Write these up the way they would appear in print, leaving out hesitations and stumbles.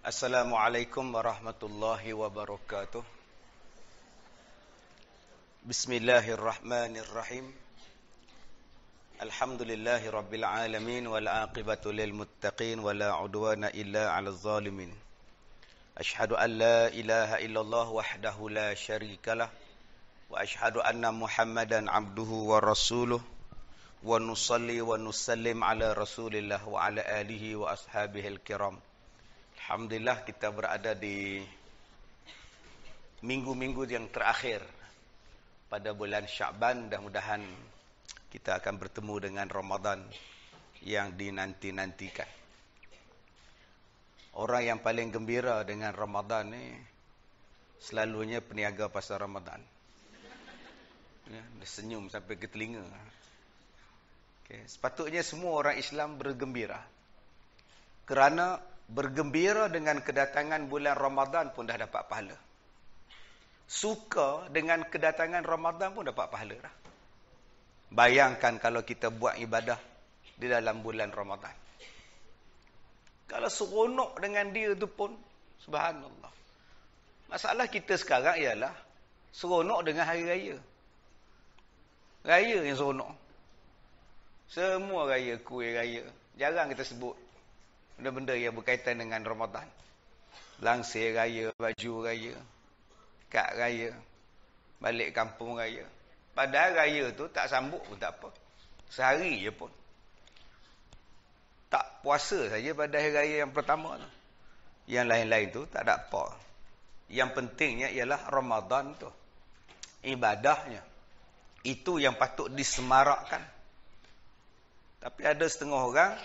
Assalamualaikum warahmatullahi wabarakatuh. Bismillahirrahmanirrahim. Alhamdulillahi rabbil alamin wal aqibatu lil muttaqin wala udwana illa 'alal zalimin. Ashhadu an la ilaha illallah wahdahu la syarikalah wa ashhadu anna Muhammadan 'abduhu wa rasuluh wa nusalli wa nusallim ala Rasulillah wa ala alihi wa ashabihil kiram. Alhamdulillah kita berada di minggu-minggu yang terakhir pada bulan Sya'ban. Mudah-mudahan kita akan bertemu dengan Ramadan yang dinanti-nantikan. Orang yang paling gembira dengan Ramadan ni selalunya peniaga pasar Ramadan. Ya, dia senyum sampai ke telinga. Okay. Sepatutnya semua orang Islam bergembira. Kerana bergembira dengan kedatangan bulan Ramadan pun dah dapat pahala. Suka dengan kedatangan Ramadan pun dapat pahala dah. Bayangkan kalau kita buat ibadah di dalam bulan Ramadan. Kalau seronok dengan dia tu pun, subhanallah. Masalah kita sekarang ialah seronok dengan hari raya. Raya yang seronok. Semua raya, kuih raya. Jarang kita sebut benda-benda yang berkaitan dengan Ramadan. Langsir raya, baju raya, kad raya, balik kampung raya. Padahal raya tu tak sambut pun tak apa. Sehari je pun. Tak puasa saja pada hari raya yang pertama tu. Yang lain-lain tu tak ada apa. Yang pentingnya ialah Ramadan tu. Ibadahnya. Itu yang patut disemarakkan. Tapi ada setengah orang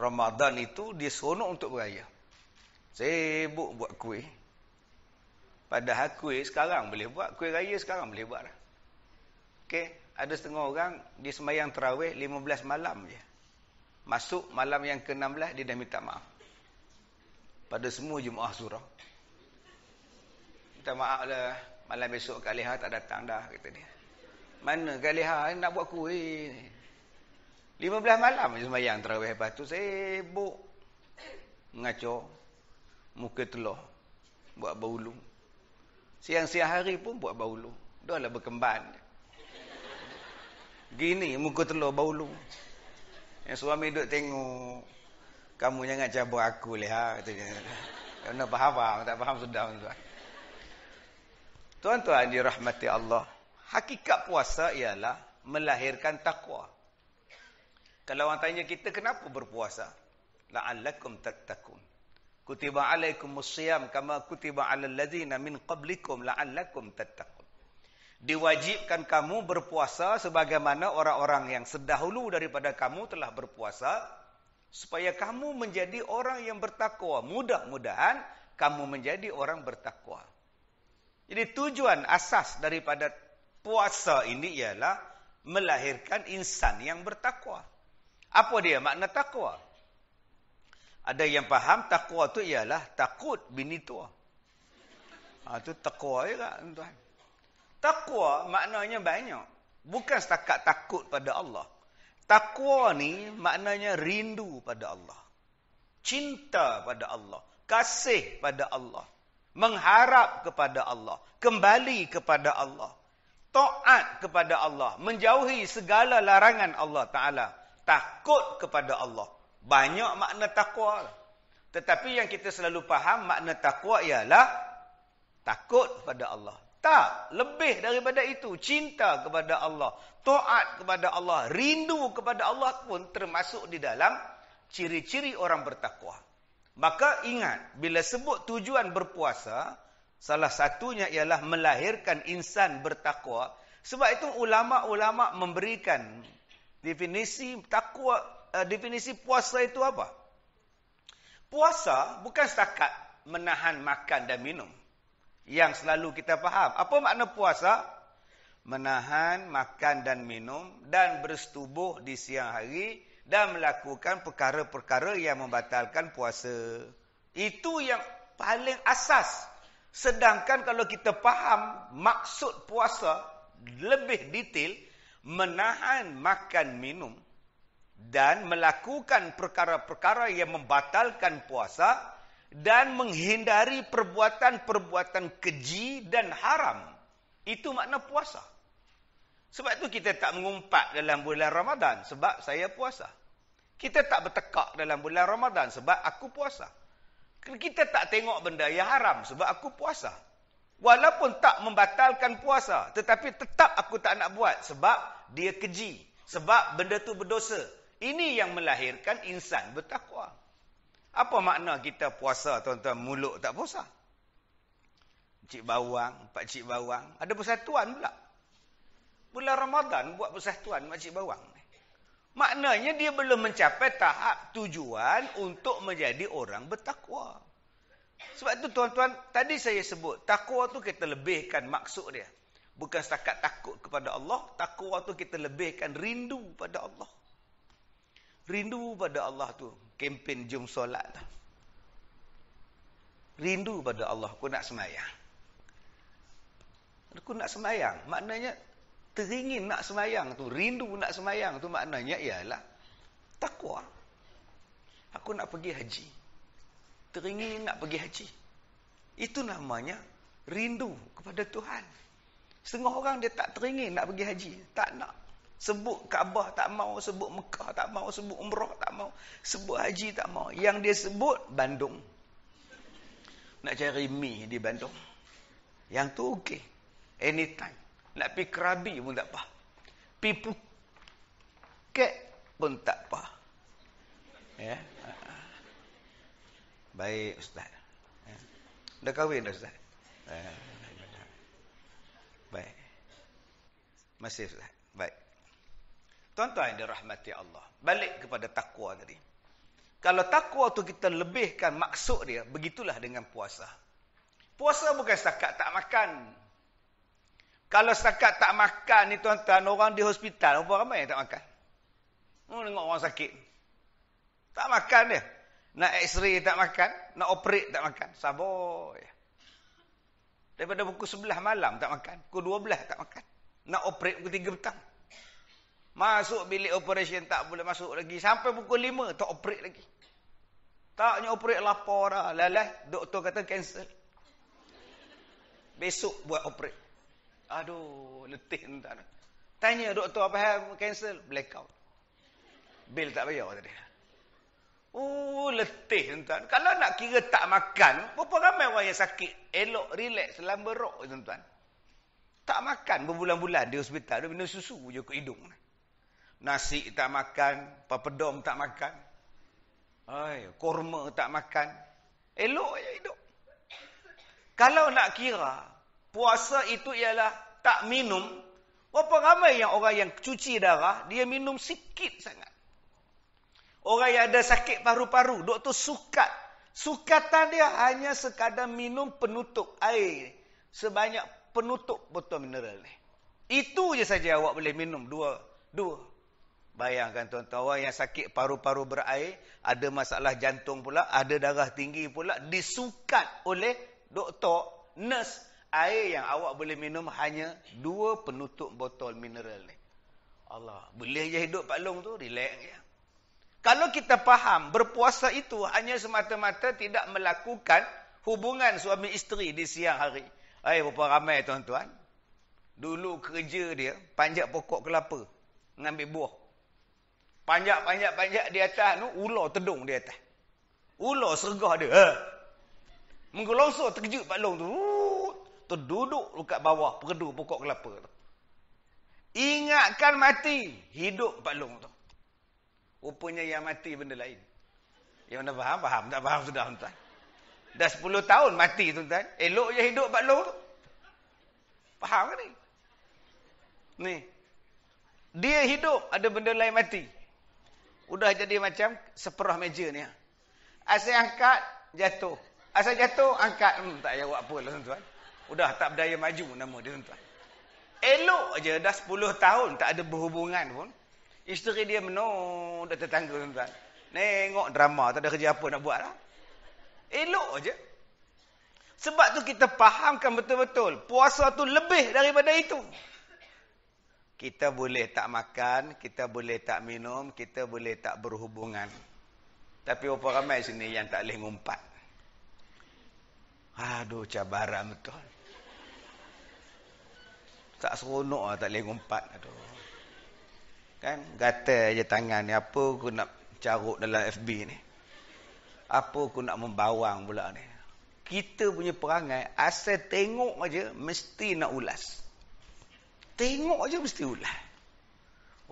Ramadan itu dia seronok untuk beraya. Sibuk buat kuih. Padahal kuih sekarang boleh buat. Kuih raya sekarang boleh buat dah. Okey, ada setengah orang dia sembahyang tarawih 15 malam je. Masuk malam yang ke-16 dia dah minta maaf. Pada semua jemaah surau. Minta maaf lah, malam besok Kak Leha tak datang dah, kata dia. Mana Kak Leha nak buat kuih? 15 malam je sembahyang tarawih, lepas tu sibuk ngaco muka telur buat baulu. Siang-siang hari pun buat baulu. Dah lah berkemban. Gini muka telur baulu. Yang suami duk tengok, kamu jangan cabar aku Leha, katanya. Kena faham, tak faham sudah tuan. Tuan-tuan dirahmati Allah. Hakikat puasa ialah melahirkan takwa. Kalau orang tanya kita kenapa berpuasa? La'allakum tattaqun. Kutiba alaikumusiyam kama kutiba alal ladzina min qablikum la'allakum tattaqun. Diwajibkan kamu berpuasa sebagaimana orang-orang yang terdahulu daripada kamu telah berpuasa supaya kamu menjadi orang yang bertakwa. Mudah-mudahan kamu menjadi orang bertakwa. Jadi tujuan asas daripada puasa ini ialah melahirkan insan yang bertakwa. Apa dia makna takwa? Ada yang faham takwa tu ialah takut bini tua. Itu takwa juga, tuan. Takwa maknanya banyak. Bukan setakat takut pada Allah. Takwa ni maknanya rindu pada Allah. Cinta pada Allah. Kasih pada Allah. Mengharap kepada Allah. Kembali kepada Allah. Taat kepada Allah. Menjauhi segala larangan Allah Ta'ala. Takut kepada Allah. Banyak makna takwa. Tetapi yang kita selalu faham makna takwa ialah takut kepada Allah. Tak, lebih daripada itu. Cinta kepada Allah. Taat kepada Allah. Rindu kepada Allah pun termasuk di dalam ciri-ciri orang bertakwa. Maka ingat, bila sebut tujuan berpuasa, salah satunya ialah melahirkan insan bertakwa. Sebab itu ulama-ulama memberikan definisi takwa, definisi puasa itu apa? Puasa bukan setakat menahan makan dan minum. Yang selalu kita faham. Apa makna puasa? Menahan makan dan minum dan bersetubuh di siang hari dan melakukan perkara-perkara yang membatalkan puasa. Itu yang paling asas. Sedangkan kalau kita faham maksud puasa lebih detail, menahan makan minum dan melakukan perkara-perkara yang membatalkan puasa dan menghindari perbuatan-perbuatan keji dan haram. Itu makna puasa. Sebab itu kita tak mengumpat dalam bulan Ramadan sebab saya puasa. Kita tak bertekak dalam bulan Ramadan sebab aku puasa. Kita tak tengok benda yang haram sebab aku puasa. Walaupun tak membatalkan puasa, tetapi tetap aku tak nak buat sebab dia keji, sebab benda tu berdosa. Ini yang melahirkan insan bertakwa. Apa makna kita puasa, tuan-tuan, mulut tak puasa? Cik bawang, pak cik bawang, ada persatuan pula. Bulan Ramadan buat persatuan makcik bawang. Maknanya dia belum mencapai tahap tujuan untuk menjadi orang bertakwa. Sebab itu tuan-tuan, tadi saya sebut, takwa tu kita lebihkan maksud dia. Bukan setakat takut kepada Allah, takwa tu kita lebihkan rindu pada Allah. Rindu pada Allah tu, kempen jom solat tu. Rindu pada Allah, aku nak semayang. Aku nak semayang, maknanya teringin nak semayang tu, rindu nak semayang tu maknanya ialah takwa. Aku nak pergi haji. Teringin nak pergi haji. Itu namanya rindu kepada Tuhan. Setengah orang dia tak teringin nak pergi haji. Tak nak. Sebut Kaabah tak mau, sebut Mekah tak mau, sebut Umrah tak mau, sebut haji tak mau. Yang dia sebut Bandung. Nak cari mi di Bandung. Yang tu okey. Anytime. Nak pergi Krabi pun tak apa. Pergi Phuket pun tak apa. Ya. Baik Ustaz. Ya. Dah kahwin dah Ustaz? Baik. Masih Ustaz. Baik. Tuan-tuan yang dirahmati Allah. Balik kepada takwa tadi. Kalau takwa tu kita lebihkan maksud dia, begitulah dengan puasa. Puasa bukan setakat tak makan. Kalau setakat tak makan ni tuan-tuan, orang di hospital, berapa ramai yang tak makan? Tengok orang sakit. Tak makan dia. Nak x-ray tak makan, nak operate tak makan. Sabar ya. Daripada pukul 11 malam tak makan, pukul 12 tak makan. Nak operate pukul 3 petang. Masuk bilik operation tak boleh masuk lagi. Sampai pukul 5 tak operate lagi. Taknya operate lapar dah. Lalas, doktor kata cancel. Besok buat operate. Aduh, letih entah. Tanya doktor apa hal cancel, blackout. Bil tak bayar tadi. Letih tuan-tuan. Kalau nak kira tak makan, berapa ramai orang yang sakit, elok, relax, selamba rok tuan-tuan. Tak makan berbulan-bulan di hospital, dia minum susu je ke hidung. Nasi tak makan, papadom tak makan. Korma tak makan. Elok je hidup. Kalau nak kira puasa itu ialah tak minum, berapa ramai yang orang yang cuci darah, dia minum sikit sangat. Orang yang ada sakit paru-paru, doktor sukat. Sukatan dia hanya sekadar minum penutup air. Sebanyak penutup botol mineral ni. Itu je saja awak boleh minum. Dua. Bayangkan tuan-tuan, orang yang sakit paru-paru berair, ada masalah jantung pula, ada darah tinggi pula, disukat oleh doktor, nurse, air yang awak boleh minum hanya 2 penutup botol mineral ni. Allah, boleh je hidup Pak Long tu, relax je. Kalau kita faham, berpuasa itu hanya semata-mata tidak melakukan hubungan suami isteri di siang hari. Berapa ramai tuan-tuan. Dulu kerja dia, panjat pokok kelapa. Ngambil buah. Panjat di atas tu, ular tedung di atas. Ular sergah dia. Menggelongsor terkejut Pak Long tu. Terduduk dekat bawah perdu pokok kelapa tu. Ingatkan mati. Hidup Pak Long tu. Rupanya yang mati benda lain. Yang mana faham? Faham. Tak faham sudah tuan-tuan. Dah 10 tahun mati tuan-tuan. Elok je hidup Pak Long tu. Faham ke ni? Ni. Dia hidup, ada benda lain mati. Udah jadi macam seperah meja ni. Asal angkat, jatuh. Asal jatuh, angkat. Tak payah buat apa lah tuan-tuan. Udah tak berdaya maju nama dia tuan-tuan. Elok je dah 10 tahun tak ada berhubungan pun. Isteri dia menung dah tetangga tuan-tuan. Nengok drama, tak ada kerja apa nak buat lah. Elok je. Sebab tu kita fahamkan betul-betul. Puasa tu lebih daripada itu. Kita boleh tak makan, kita boleh tak minum, kita boleh tak berhubungan. Tapi berapa ramai sini yang tak boleh ngumpat? Aduh, cabaran betul. Tak seronok lah, tak boleh ngumpat. Aduh. Kan, gatal je tangan ni. Apa aku nak carut dalam FB ni? Apa aku nak membawang pula ni? Kita punya perangai, asal tengok aja, mesti nak ulas. Tengok aja mesti ulas.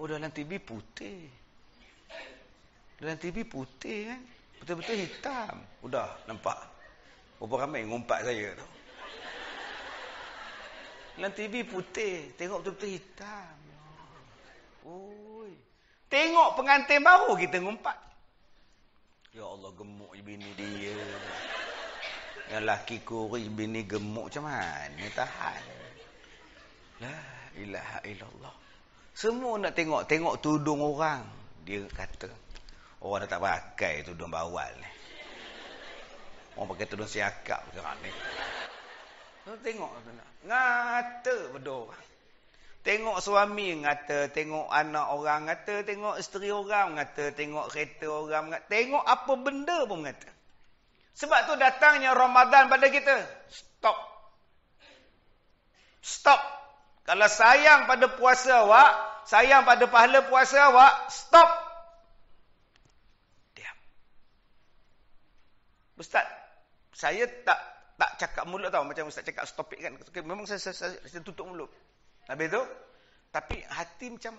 Oh, dalam TV putih. Dalam TV putih kan? Betul-betul hitam. Udah, nampak. Berapa ramai ngumpat saya tu. Dalam TV putih. Tengok betul-betul hitam. Oi. Tengok pengantin baru kita ngumpat. Ya Allah, gemuk bini dia. Yang laki kurus bini gemuk macam mana tahan. La ilaha illallah. Semua nak tengok tudung orang. Dia kata, orang dah tak pakai tudung bawal ni. Orang pakai tudung siakap sekarang ni. Tengok ngata berdua. Tengok suami ngata, tengok anak orang ngata, tengok isteri orang ngata, tengok kereta orang ngata, tengok apa benda pun ngata. Sebab tu datangnya Ramadan pada kita. Stop. Stop. Kalau sayang pada puasa awak, sayang pada pahala puasa awak, stop. Diam. Ustaz, saya tak cakap mulut tau. Macam Ustaz cakap stop it kan. Memang saya tutup mulut. Habis tu, tapi hati macam,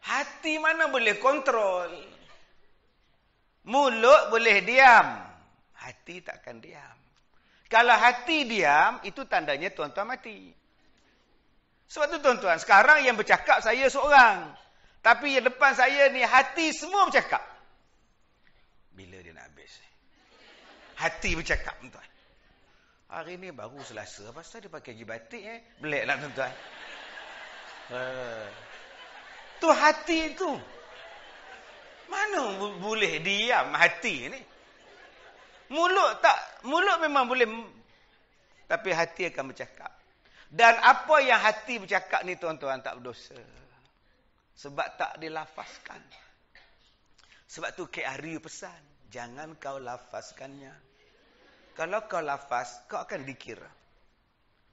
hati mana boleh kontrol. Mulut boleh diam, hati takkan diam. Kalau hati diam, itu tandanya tuan-tuan mati. Sebab tu tuan-tuan, sekarang yang bercakap saya seorang. Tapi yang depan saya ni, hati semua bercakap. Bila dia nak habis? Hati bercakap, tuan-tuan. Hari ni baru Selasa. Pasal dia pakai haji batik Belik lah tuan-tuan. Tu hati tu. Mana boleh diam hati ni? Mulut tak. Mulut memang boleh. Tapi hati akan bercakap. Dan apa yang hati bercakap ni tuan-tuan tak berdosa. Sebab tak dilafazkan. Sebab tu Kek Ari pesan. Jangan kau lafazkannya. Kalau kau lafaz, kau akan dikira.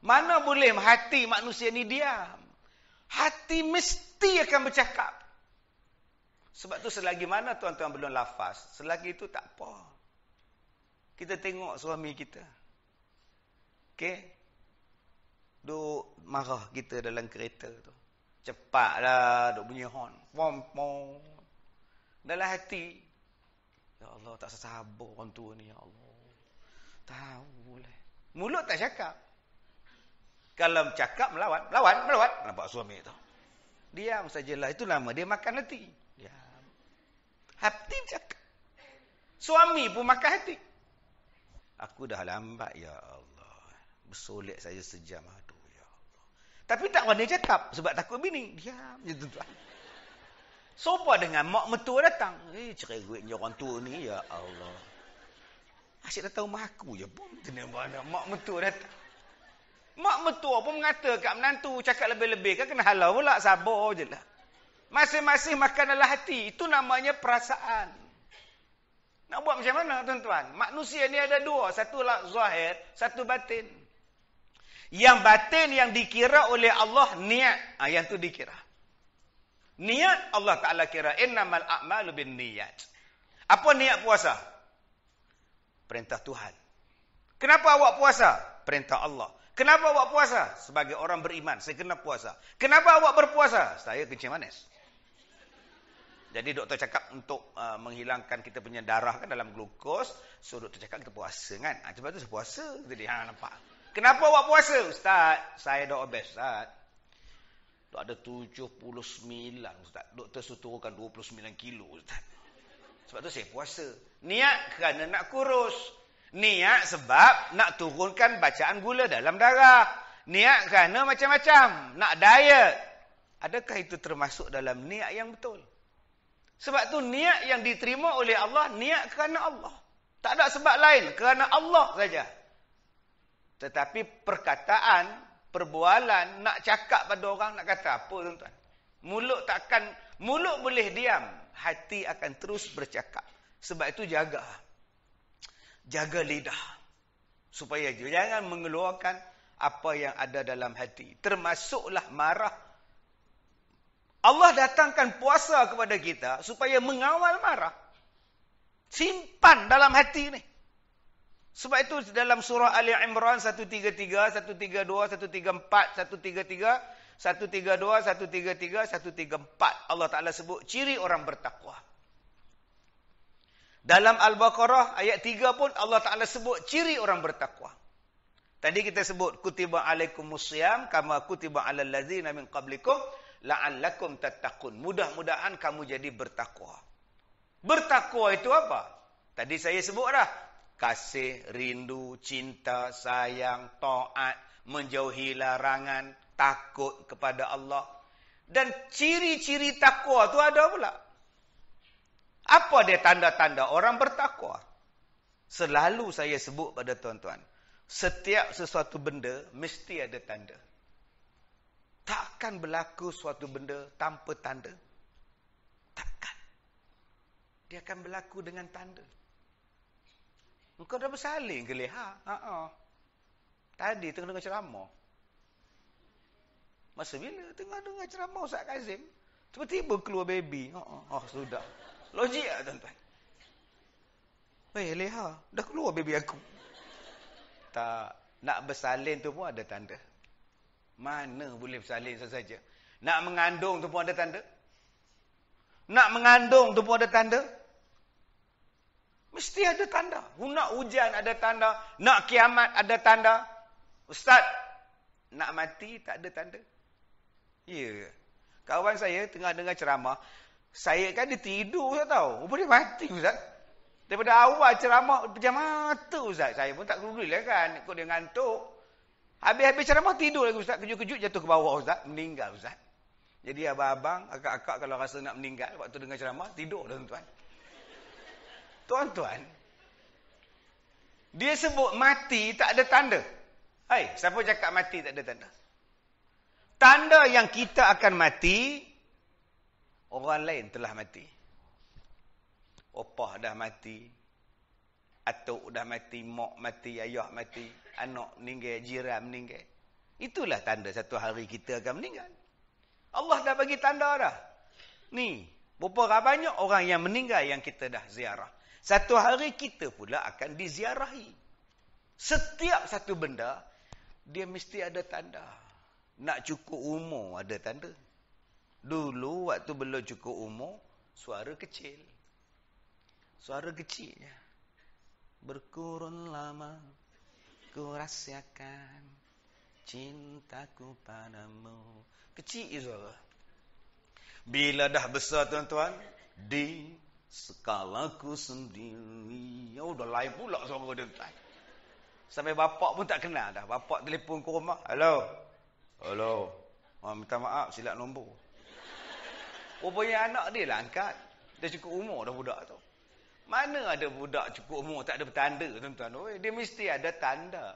Mana boleh hati manusia ni diam. Hati mesti akan bercakap. Sebab tu selagi mana tuan-tuan belum lafaz, selagi itu tak apa. Kita tengok suami kita. Okey? Duk marah kita dalam kereta tu. Cepatlah duk bunyi horn. Pom pom. Dalam hati, ya Allah, tak sabar orang tua ni, ya Allah. Tahu lah. Mulut tak cakap. Kalau cakap melawan. Nampak suami tu. Diam sajalah. Itu nama dia makan hati. Diam. Hati cakap. Suami pun makan hati. Aku dah lambat, ya Allah. Bersolek saya sejam. Aduh, ya Allah. Tapi tak berani cakap. Sebab takut bini. Diam je tuan-tuan. Sopa dengan mak mertua datang. Cerewetnya orang tua ni, ya Allah. Asyik datang rumah aku je pun. Mak mertua datang. Mak mertua pun mengata kat menantu. Cakap lebih-lebih kan kena halau pula. Sabar je lah. Masing-masing makan dalam hati. Itu namanya perasaan. Nak buat macam mana tuan-tuan? Manusia ni ada dua. Satu zahir, satu batin. Yang batin yang dikira oleh Allah niat. Yang tu dikira. Niat Allah Ta'ala kira. Innamal a'malu bin niyat. Apa niat puasa? Perintah Tuhan. Kenapa awak puasa? Perintah Allah. Kenapa awak puasa? Sebagai orang beriman, saya kena puasa. Kenapa awak berpuasa? Saya kencing manis. Jadi doktor cakap untuk menghilangkan kita punya darah kan dalam glukos. So doktor cakap kita puasa kan. Sebab tu saya puasa. Jadi nampak. Kenapa awak puasa? Ustaz, saya dah obes Ustaz. Dok ada 79 Ustaz. Doktor suruh turunkan 29 kilo Ustaz. Sebab tu saya puasa. Niat kerana nak kurus. Niat sebab nak turunkan bacaan gula dalam darah. Niat kerana macam-macam. Nak diet. Adakah itu termasuk dalam niat yang betul? Sebab tu niat yang diterima oleh Allah, niat kerana Allah. Tak ada sebab lain. Kerana Allah saja. Tetapi perkataan perbualan, nak cakap pada orang, nak kata apa tuan-tuan? Mulut boleh diam, hati akan terus bercakap. Sebab itu jaga lidah. Supaya jangan mengeluarkan apa yang ada dalam hati. Termasuklah marah. Allah datangkan puasa kepada kita supaya mengawal marah. Simpan dalam hati ni. Sebab itu dalam surah Ali Imran 133, 132, 134, 133, 132, 133, 134. Allah Ta'ala sebut ciri orang bertakwa. Dalam Al-Baqarah ayat 3 pun Allah Ta'ala sebut ciri orang bertakwa. Tadi kita sebut kutiba alaikumusiyam kama kutiba alal ladzina min qablikum la'allakum tattaqun. Mudah-mudahan kamu jadi bertakwa. Bertakwa itu apa? Tadi saya sebut dah. Kasih, rindu, cinta, sayang, taat, menjauhi larangan, takut kepada Allah. Dan ciri-ciri takwa tu ada pula. Apa dia tanda-tanda orang bertakwa? Selalu saya sebut pada tuan-tuan. Setiap sesuatu benda mesti ada tanda. Takkan berlaku suatu benda tanpa tanda. Takkan. Dia akan berlaku dengan tanda. Engkau dah bersalin ke leha? Tadi tengah dengar ceramah. Masa bila tengah dengar ceramah Ustaz Kazim, tiba-tiba keluar baby. Sudah. Logik tak tuan-tuan? Leha, dah keluar baby aku. Tak. Nak bersalin tu pun ada tanda. Mana boleh bersalin saja. Nak mengandung tu pun ada tanda. Nak mengandung tu pun ada tanda. Mesti ada tanda. Nak hujan ada tanda. Nak kiamat ada tanda. Ustaz, nak mati tak ada tanda. Ya. Kawan saya tengah dengar ceramah. Saya kan dia tidur, Ustaz tahu. Rupanya dia mati, Ustaz. Daripada awal ceramah, pejam mata, Ustaz. Saya pun tak peduli lah kan. Ikut dia ngantuk. Habis-habis ceramah tidur lagi, Ustaz. Kejut-kejut jatuh ke bawah, Ustaz. Meninggal, Ustaz. Jadi abang-abang, akak-akak kalau rasa nak meninggal waktu dengar ceramah, tidur dah, tuan-tuan. Tuan-tuan, dia sebut mati tak ada tanda. Hai, siapa cakap mati tak ada tanda? Tanda yang kita akan mati, orang lain telah mati. Opah dah mati, atuk dah mati, mak mati, ayah mati, anak meninggal, jiran meninggal. Itulah tanda satu hari kita akan meninggal. Allah dah bagi tanda dah. Ni, berapa banyak orang yang meninggal yang kita dah ziarah. Satu hari kita pula akan diziarahi. Setiap satu benda, dia mesti ada tanda. Nak cukup umur, ada tanda. Dulu, waktu belum cukup umur, suara kecil. Suara kecil. Berkurun lama, ku rahsiakan cintaku padamu. Kecil suara. Bila dah besar, tuan-tuan, di skalaku sendiri. Dah lain pula suara dia, tuan. Sampai bapak pun tak kenal dah. Bapak telefon ke rumah. Hello. Minta maaf, silap nombor. Rupanya anak dia lah angkat. Dia cukup umur dah budak tu. Mana ada budak cukup umur tak ada bertanda, tuan-tuan. Dia mesti ada tanda.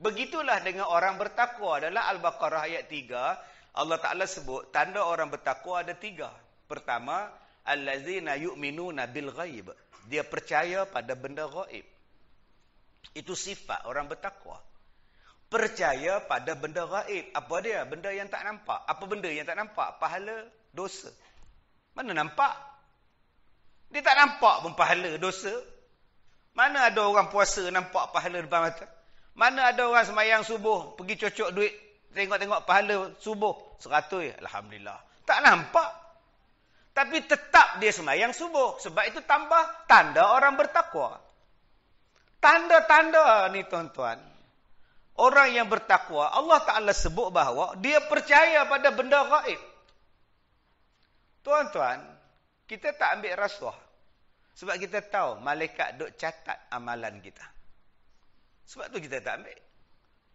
Begitulah dengan orang bertakwa. Dalam Al-Baqarah ayat 3, Allah Ta'ala sebut, tanda orang bertakwa ada 3. Pertama, allazina yu'minuna bil ghaib. Dia percaya pada benda ghaib. Itu sifat orang bertakwa. Percaya pada benda ghaib. Apa dia? Benda yang tak nampak. Apa benda yang tak nampak? Pahala dosa. Mana nampak? Dia tak nampak pun pahala dosa. Mana ada orang puasa nampak pahala depan mata? Mana ada orang sembahyang subuh pergi cocok duit tengok-tengok pahala subuh 100, alhamdulillah. Tak nampak. Tapi tetap dia sembahyang subuh. Sebab itu tambah tanda orang bertakwa. Tanda-tanda ni, tuan-tuan. Orang yang bertakwa, Allah Ta'ala sebut bahawa dia percaya pada benda gaib. Tuan-tuan, kita tak ambil rasuah. Sebab kita tahu malaikat duk catat amalan kita. Sebab tu kita tak ambil.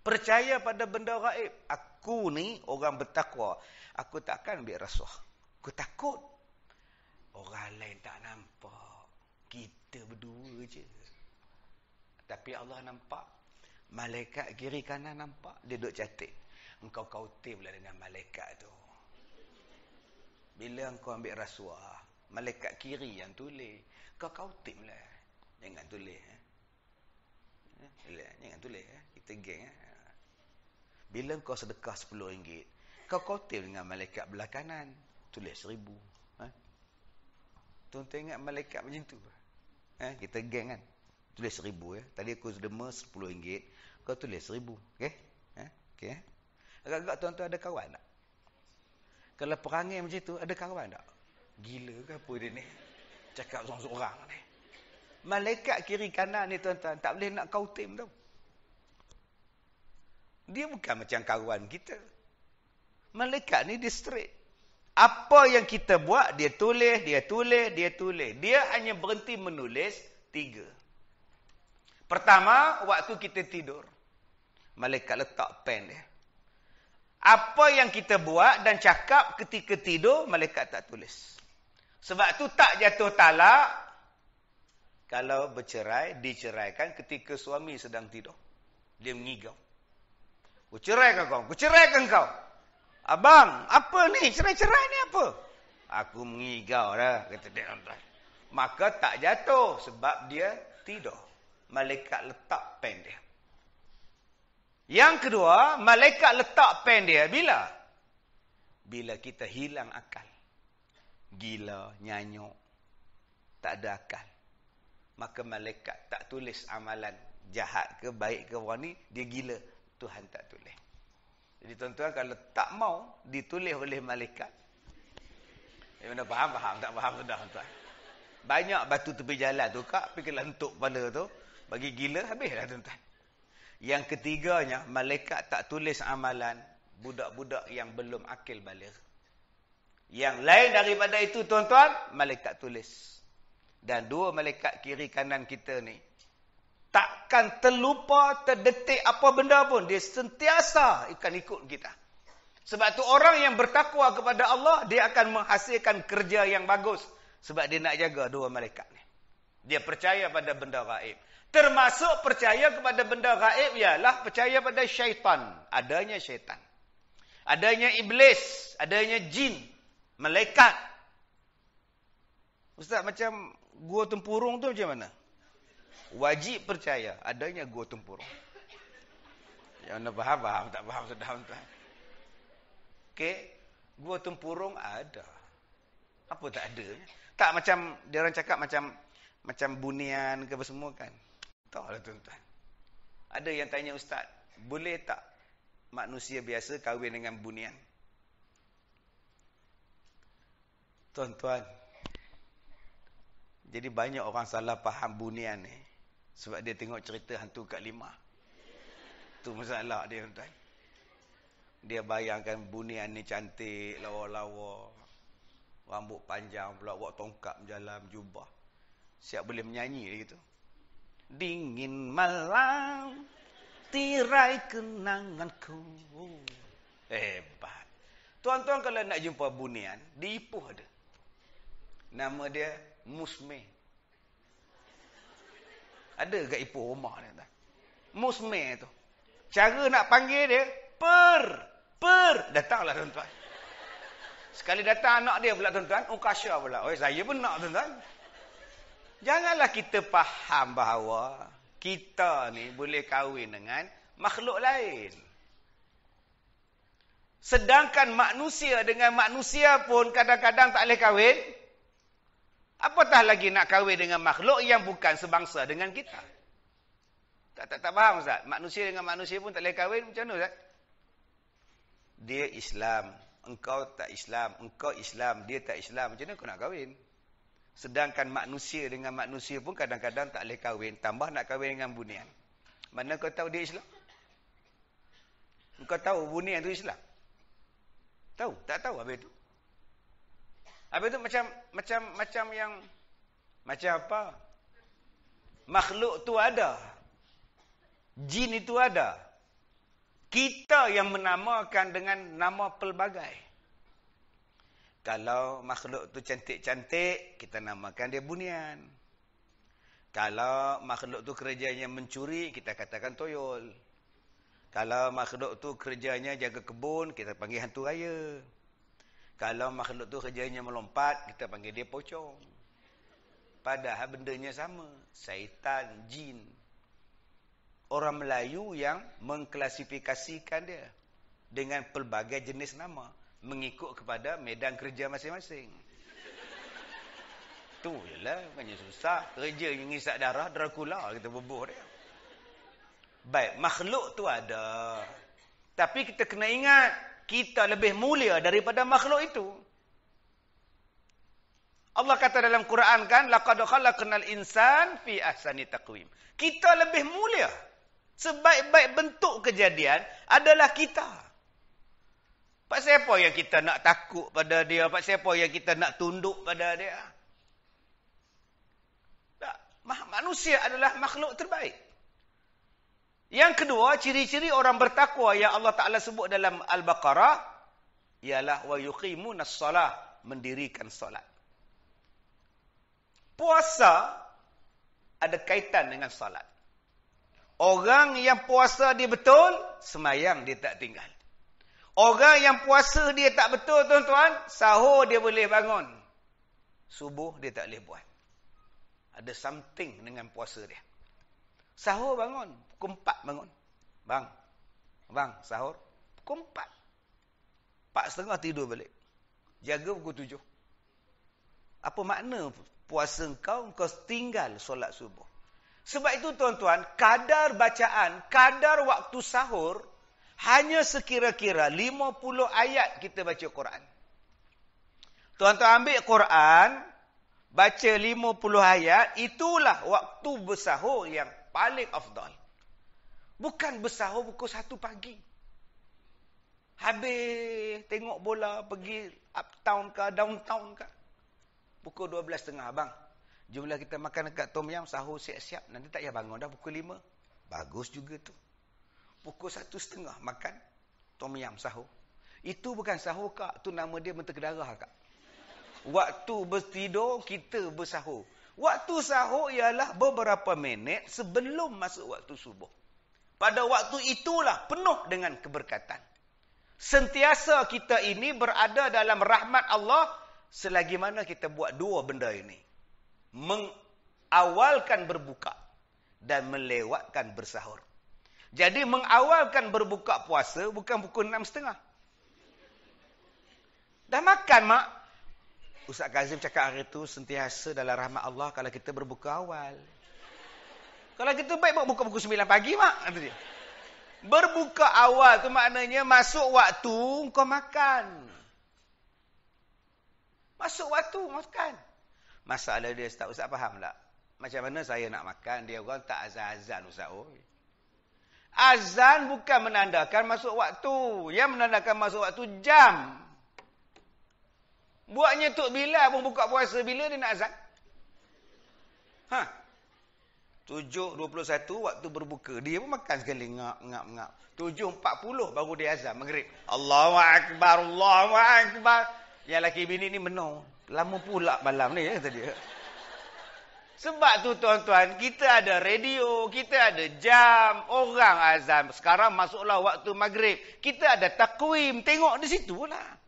Percaya pada benda gaib. Aku ni orang bertakwa. Aku takkan ambil rasuah. Aku takut orang lain tak nampak. Kita berdua je. Tapi Allah nampak. Malaikat kiri kanan nampak. Dia duduk catat. Engkau kautimlah dengan malaikat tu. Bila engkau ambil rasuah, malaikat kiri yang tulis. Kau kautimlah. Jangan tulis. Jangan tulis. Kita geng. Bila engkau sedekah RM10, kau kautim dengan malaikat belah kanan. Tulis RM1,000. Tuan-tuan ingat malaikat macam tu? Kita geng kan? Tulis RM1,000 ya. Tadi aku derma RM10. Kau tulis RM1,000. Okey? Okey. Agak-agak tuan-tuan ada kawan tak? Kalau perangai macam tu, ada kawan tak? Gila ke apa dia ni? Cakap seorang-seorang ni. Malaikat kiri kanan ni tuan-tuan, tak boleh nak kautim tau. Dia bukan macam kawan kita. Malaikat ni dia straight. Apa yang kita buat, dia tulis, dia tulis, dia tulis. Dia hanya berhenti menulis 3. Pertama, waktu kita tidur. Malaikat letak pen dia. Apa yang kita buat dan cakap ketika tidur, malaikat tak tulis. Sebab tu tak jatuh talak kalau bercerai, diceraikan ketika suami sedang tidur. Dia mengigau. Ku ceraikan kau, ku ceraikan kau. Abang, apa ni? Cerai-cerai ni apa? Aku mengigau dah, kata dia. Maka tak jatuh sebab dia tidur. Malaikat letak pen dia. Yang kedua, malaikat letak pen dia bila? Bila kita hilang akal. Gila, nyanyuk. Tak ada akal. Maka malaikat tak tulis amalan jahat ke, baik ke, orang ni, dia gila. Tuhan tak tulis. Jadi tuan-tuan kalau tak mau ditulis oleh malaikat. Mana faham? Tak faham sudah tuan. Banyak batu tepi jalan tu kak, pergi lentuk kepala tu, bagi gila, habislah tuan-tuan. Yang ketiganya, malaikat tak tulis amalan budak-budak yang belum akil baligh. Yang lain daripada itu tuan-tuan, malaikat tulis. Dan 2 malaikat kiri kanan kita ni takkan terlupa, terdetik apa benda pun. Dia sentiasa akan ikut kita. Sebab tu orang yang bertakwa kepada Allah, dia akan menghasilkan kerja yang bagus. Sebab dia nak jaga 2 malaikat ni. Dia percaya pada benda gaib. Termasuk percaya kepada benda gaib ialah percaya pada syaitan. Adanya syaitan. Adanya iblis. Adanya jin. Malaikat. Ustaz, macam gua tempurung tu macam mana? Wajib percaya adanya gua tempurung. Yang anda faham, tak faham sudah tuan. Okey, gua tempurung ada. Apa tak ada? Tak macam dia orang cakap macam bunian ke apa semua kan. Taklah tuan-tuan. Ada yang tanya ustaz, boleh tak manusia biasa kahwin dengan bunian? Tuan-tuan, jadi banyak orang salah faham bunian ni. Sebab dia tengok cerita hantu Kak Limah. Tu masalah dia, tuan. Dia bayangkan bunian ni cantik, lawa-lawa. Rambut panjang pula, bawa tongkat menjalam, jubah. Siap boleh menyanyi gitu. Dingin malam, tirai kenanganku. Hebat. Tuan-tuan kalau nak jumpa bunian, di Ipoh ada. Nama dia Musme. Ada kat Ipoh rumah ni tuan. Musme tu. Cara nak panggil dia, per. Datanglah tuan-tuan. Sekali datang anak dia pula tuan-tuan, Ukasha pula. Oh, saya pun nak tuan-tuan. Janganlah kita faham bahawa kita ni boleh kahwin dengan makhluk lain. Sedangkan manusia dengan manusia pun kadang-kadang tak boleh kahwin. Apatah lagi nak kahwin dengan makhluk yang bukan sebangsa dengan kita. Tak faham Ustaz? Manusia dengan manusia pun tak boleh kahwin, macam mana Ustaz? Dia Islam, engkau tak Islam, engkau Islam, dia tak Islam. Macam mana kau nak kahwin? Sedangkan manusia dengan manusia pun kadang-kadang tak boleh kahwin. Tambah nak kahwin dengan bunian. Mana kau tahu dia Islam? Engkau tahu bunian tu Islam? Tahu? Tak tahu habis tu? Habis tu macam yang macam apa? Makhluk tu ada. Jin itu ada. Kita yang menamakan dengan nama pelbagai. Kalau makhluk tu cantik-cantik, kita namakan dia bunian. Kalau makhluk tu kerjanya mencuri, kita katakan toyol. Kalau makhluk tu kerjanya jaga kebun, kita panggil hantu raya. Kalau makhluk tu kerjanya melompat, kita panggil dia pocong. Padahal bendanya sama. Syaitan, jin. Orang Melayu yang mengklasifikasikan dia dengan pelbagai jenis nama, mengikut kepada medan kerja masing-masing. Tu jelah, bukannya susah. Kerja yang ngisap darah, Dracula kita bubuh dia. Baik, makhluk tu ada. Tapi kita kena ingat, kita lebih mulia daripada makhluk itu. Allah kata dalam Quran kan, laqad khalaqnal insan fi ahsani taqwim. Kita lebih mulia. Sebaik-baik bentuk kejadian adalah kita. Pak siapa yang kita nak takut pada dia? Pak siapa yang kita nak tunduk pada dia? Tak. Manusia adalah makhluk terbaik. Yang kedua, ciri-ciri orang bertakwa yang Allah Ta'ala sebut dalam Al-Baqarah ialah wa yuqimunas salah, mendirikan solat. Puasa ada kaitan dengan solat. Orang yang puasa dia betul, semayang dia tak tinggal. Orang yang puasa dia tak betul, tuan-tuan, sahur dia boleh bangun. Subuh dia tak boleh buat. Ada something dengan puasa dia. Sahur bangun, pukul 4 bangun. Bang, sahur, pukul 4. 4:30 tidur balik. Jaga pukul 7. Apa makna puasa kau tinggal solat subuh? Sebab itu tuan-tuan, kadar bacaan, kadar waktu sahur, hanya sekira-kira 50 ayat kita baca Quran. Tuan-tuan ambil Quran, baca 50 ayat, itulah waktu bersahur yang paling afdal. Bukan bersahur pukul 1 pagi. Habis tengok bola, pergi uptown ke, downtown ke. Pukul 12.30, bang. Jumlah kita makan dekat Tom Yam, sahur siap-siap. Nanti tak payah bangun dah pukul 5. Bagus juga tu. Pukul 1.30 makan Tom Yam sahur. Itu bukan sahur, kak. Tu nama dia mentega darah, kak. Waktu bertidur, kita bersahur. Waktu sahur ialah beberapa minit sebelum masuk waktu subuh. Pada waktu itulah penuh dengan keberkatan. Sentiasa kita ini berada dalam rahmat Allah selagi mana kita buat dua benda ini. Mengawalkan berbuka dan melewatkan bersahur. Jadi mengawalkan berbuka puasa bukan pukul 6.30. Dah makan, mak? Ustaz Kazim cakap hari itu sentiasa dalam rahmat Allah kalau kita berbuka awal. Kalau kita baik buka pukul 9 pagi, mak. Kata dia. Berbuka awal tu maknanya masuk waktu kau makan. Masuk waktu makan. Masalah dia, Ustaz faham tak? Macam mana saya nak makan, dia orang tak azan-azan, Ustaz. Azan bukan menandakan masuk waktu. Yang menandakan masuk waktu jam. Buatnya Tok Bilal pun buka puasa bila dia nak azan? 7.21 waktu berbuka. Dia pun makan sekali. Ngap. 7.40 baru dia azan maghrib. Allahu Akbar, Allahu Akbar. Yang laki bini ni menung. Lama pula malam ni, kata dia. Sebab tu tuan-tuan, kita ada radio, kita ada jam, orang azan. Sekarang masuklah waktu maghrib. Kita ada takwim, tengok di situ lah.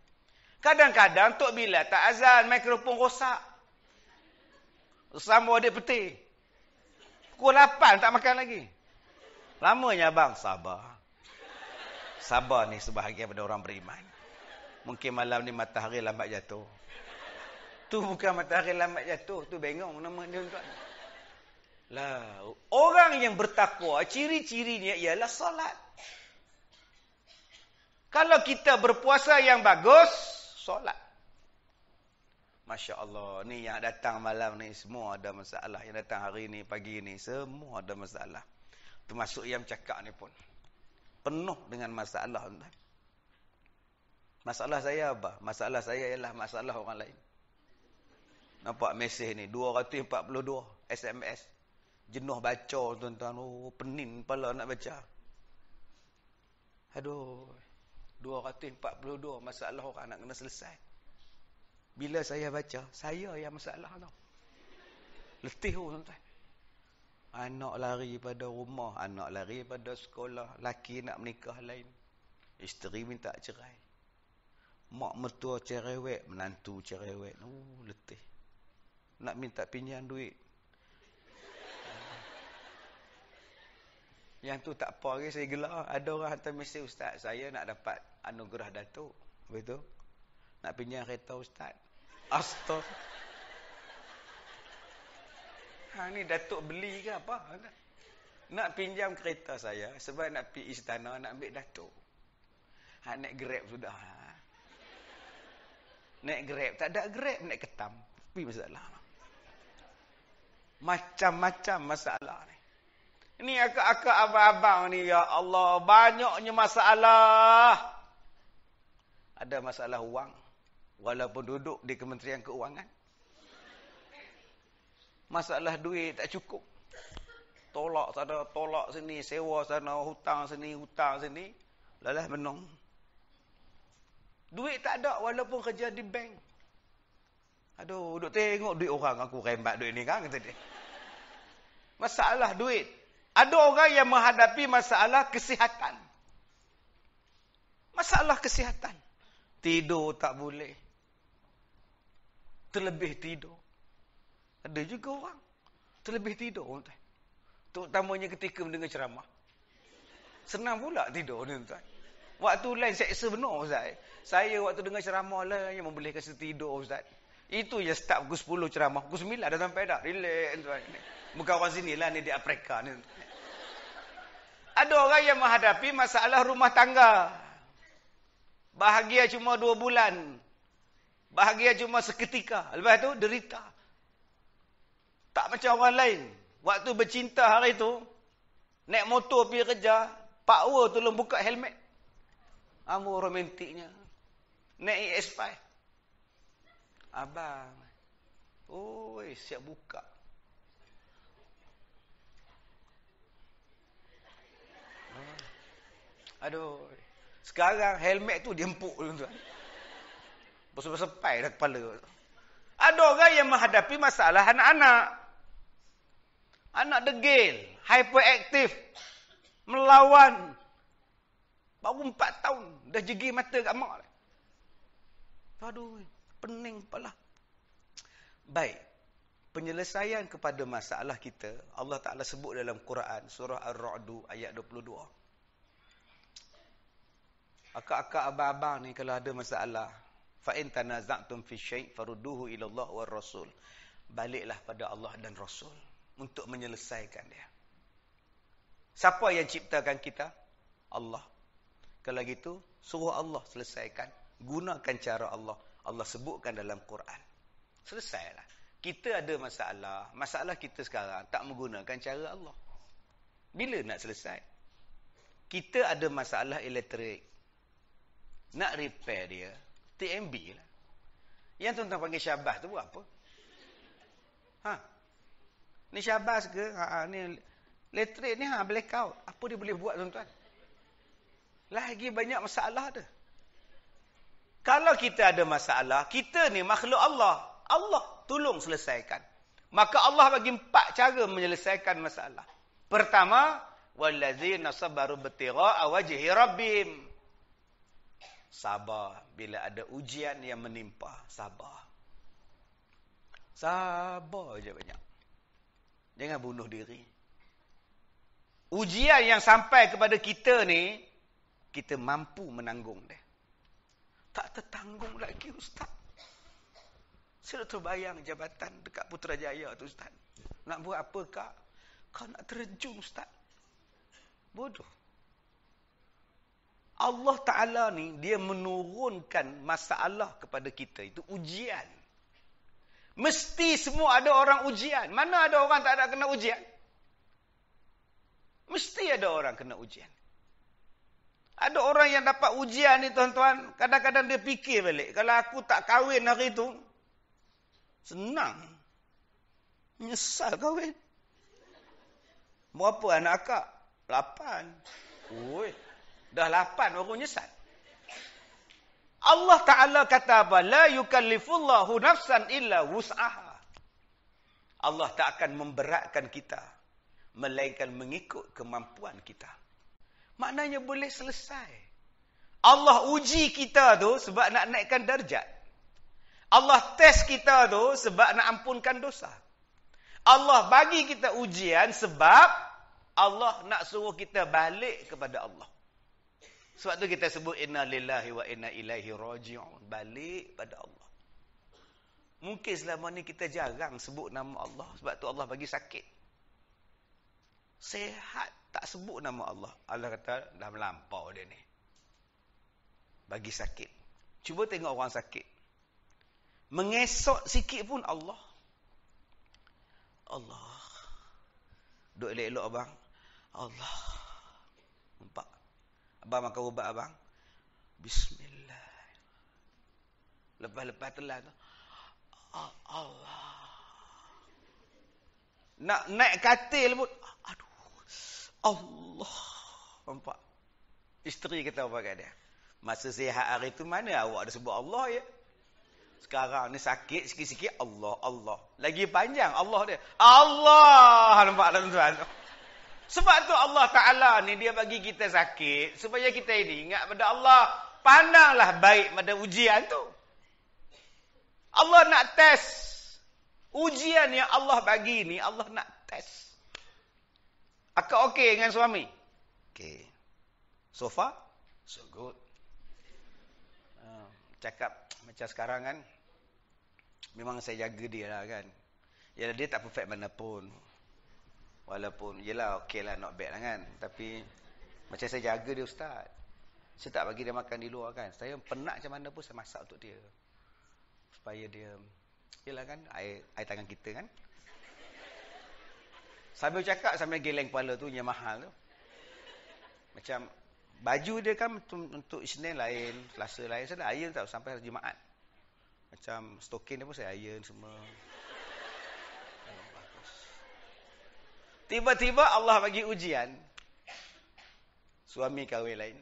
Kadang-kadang Tok Bilal tak azan, mikrofon rosak. Sama adik peti. Pukul 8 tak makan lagi. Lamanya abang, sabar. Sabar ni sebahagian pada orang beriman. Mungkin malam ni matahari lambat jatuh. Tu bukan matahari lambat jatuh, tu bengong nama dia, tuan. Lah, orang yang bertakwa, ciri-cirinya ialah solat. Kalau kita berpuasa yang bagus, solat. Masya Allah, ni yang datang malam ni semua ada masalah. Yang datang hari ni, pagi ni, semua ada masalah. Termasuk yang cakap ni pun. Penuh dengan masalah, tuan. Masalah saya apa? Masalah saya ialah masalah orang lain. Nampak mesej ni, 242 SMS. Jenuh baca, tuan-tuan. Oh, pening kepala nak baca. Aduh, 242 masalah orang nak kena selesai. Bila saya baca, saya yang masalah tau. Letih, tuan-tuan. Anak lari pada rumah, anak lari pada sekolah, laki nak menikah lain. Isteri minta cerai. Mak mertua cerewet, menantu cerewet. Letih. Nak minta pinjam duit. Yang tu tak apa lagi, saya gelar. Ada orang hantar mesej, Ustaz, saya nak dapat anugerah Datuk. Betul? Nak pinjam kereta Ustaz. Astaga. Ni Datuk beli ke apa? Nak pinjam kereta saya sebab nak pergi istana, nak ambil Datuk. Naik Grab sudah. Naik Grab. Tak ada Grab, naik ketam. Tapi masalah. Macam-macam masalah ni. Ini akak-akak abang-abang ni, ya Allah, banyaknya masalah. Ada masalah wang. Walaupun duduk di Kementerian Keuangan. Masalah duit tak cukup. Tolak sana, tolak sini, sewa sana, hutang sini. Lalah menong. Duit tak ada walaupun kerja di bank. Aduh, duduk tengok duit orang, aku rembat duit ni kan, kata dia. Masalah duit. Ada orang yang menghadapi masalah kesihatan. Masalah kesihatan. Tidur tak boleh. Terlebih tidur. Ada juga orang terlebih tidur. Terutamanya ketika mendengar ceramah. Senang pula tidur ni, tuan. Waktu lain seksa benar, Ustaz. Saya waktu dengar ceramah lah yang membolehkan saya tidur, Ustaz. Itu je start pukul 10 ceramah. Pukul 9 dah sampai dah. Relax, tuan. Bukan orang sini lah ni di Afrika ni. Ada orang yang menghadapi masalah rumah tangga. Bahagia cuma 2 bulan. Bahagia cuma seketika. Lepas tu derita. Tak macam orang lain. Waktu bercinta hari tu, naik motor pergi kerja, Pak Ua tolong buka helmet. Amor romantiknya. Naik ES5. Abang. Oi, siap buka. Aduh. Sekarang helmet tu dia empuk, tuan. Bersepai dah kepala. Ada orang yang menghadapi masalah anak-anak. Anak degil, hyperaktif, melawan. Baru 4 tahun, dah jegi mata kat mak. Aduh, pening kepala. Baik, penyelesaian kepada masalah kita, Allah Ta'ala sebut dalam Quran, surah Ar-Ra'du ayat 22. Akak-akak abang-abang ni kalau ada masalah, fa'in tanaza'tum fi syai' farudduhu ila Allah war Rasul. Baliklah pada Allah dan Rasul untuk menyelesaikan dia. Siapa yang ciptakan kita? Allah. Kalau gitu, suruh Allah selesaikan. Gunakan cara Allah. Allah sebutkan dalam Quran. Selesailah. Kita ada masalah. Masalah kita sekarang tak menggunakan cara Allah. Bila nak selesai? Kita ada masalah elektrik. Nak repair dia, TMB lah. Yang tuan-tuan panggil Syabas tu buat apa? Ni Syabas ke? Ni elektrik ni blackout. Apa dia boleh buat, tuan-tuan? Lagi banyak masalah ada. Kalau kita ada masalah, kita ni makhluk Allah. Allah tolong selesaikan. Maka Allah bagi 4 cara menyelesaikan masalah. Pertama, wallazina sabaru btigha'a wajhi rabbihim. Sabar bila ada ujian yang menimpa. Sabar. Sabar je banyak. Jangan bunuh diri. Ujian yang sampai kepada kita ni, kita mampu menanggung dia. Tak tertanggung lagi, Ustaz. Saya dah terbayang jabatan dekat Putrajaya tu, Ustaz. Nak buat apa, Kak? Kau nak terjun, Ustaz. Bodoh. Allah Ta'ala ni, dia menurunkan masalah kepada kita. Itu ujian. Mesti semua ada orang ujian. Mana ada orang tak ada kena ujian? Mesti ada orang kena ujian. Ada orang yang dapat ujian ni, tuan-tuan, kadang-kadang dia fikir balik. Kalau aku tak kahwin hari tu, senang. Menyesal kahwin. Berapa anak akak? 8. Oi, dah 8 baru nyesal. Allah Ta'ala kata apa? La yukallifullahu nafsan illa wus'aha. Allah tak akan memberatkan kita. melainkan mengikut kemampuan kita. Maknanya boleh selesai. Allah uji kita tu sebab nak naikkan darjat. Allah test kita tu sebab nak ampunkan dosa. Allah bagi kita ujian sebab Allah nak suruh kita balik kepada Allah. Sebab tu kita sebut inna lillahi wa inna ilaihi raji'un. Balik pada Allah. Mungkin selama ni kita jarang sebut nama Allah. Sebab tu Allah bagi sakit. Sehat tak sebut nama Allah. Allah kata dah melampau dia ni. Bagi sakit. Cuba tengok orang sakit. Mengesok sikit pun Allah. Allah. Duk elok-elok abang. Allah. Nampak? Abang makan ubat abang. Bismillah. Lepas-lepas telan tu. Allah. Nak naik katil pun. Aduh. Allah. Nampak? Isteri kata apa kat dia? Masa sihat hari tu mana awak ada sebut Allah ya? Sekarang ni sakit sikit-sikit Allah, Allah. Lagi panjang Allah dia. Allah. Nampak tak tuan-tuan? Sebab tu Allah Ta'ala ni dia bagi kita sakit. Supaya kita ini ingat pada Allah. Pandanglah baik pada ujian tu. Allah nak test. Ujian yang Allah bagi ni Allah nak test. Akak okey dengan suami? Okey. So far? So good. Cakap macam sekarang kan. Memang saya jaga dia lah kan. Yalah dia tak perfect mana pun. Walaupun, yelah okey lah not bad lah kan. Tapi macam saya jaga dia ustaz. Saya tak bagi dia makan di luar kan. Saya penat macam mana pun saya masak untuk dia. Supaya dia, yelah kan, air tangan kita kan. Sambil cakap, sambil geleng kepala tu yang mahal tu. Macam, baju dia kan untuk Isnin lain, Selasa lain. Saya dah iron tau sampai Jumaat. Macam stokin dia pun saya iron semua. Tiba-tiba Allah bagi ujian. Suami kahwin lain.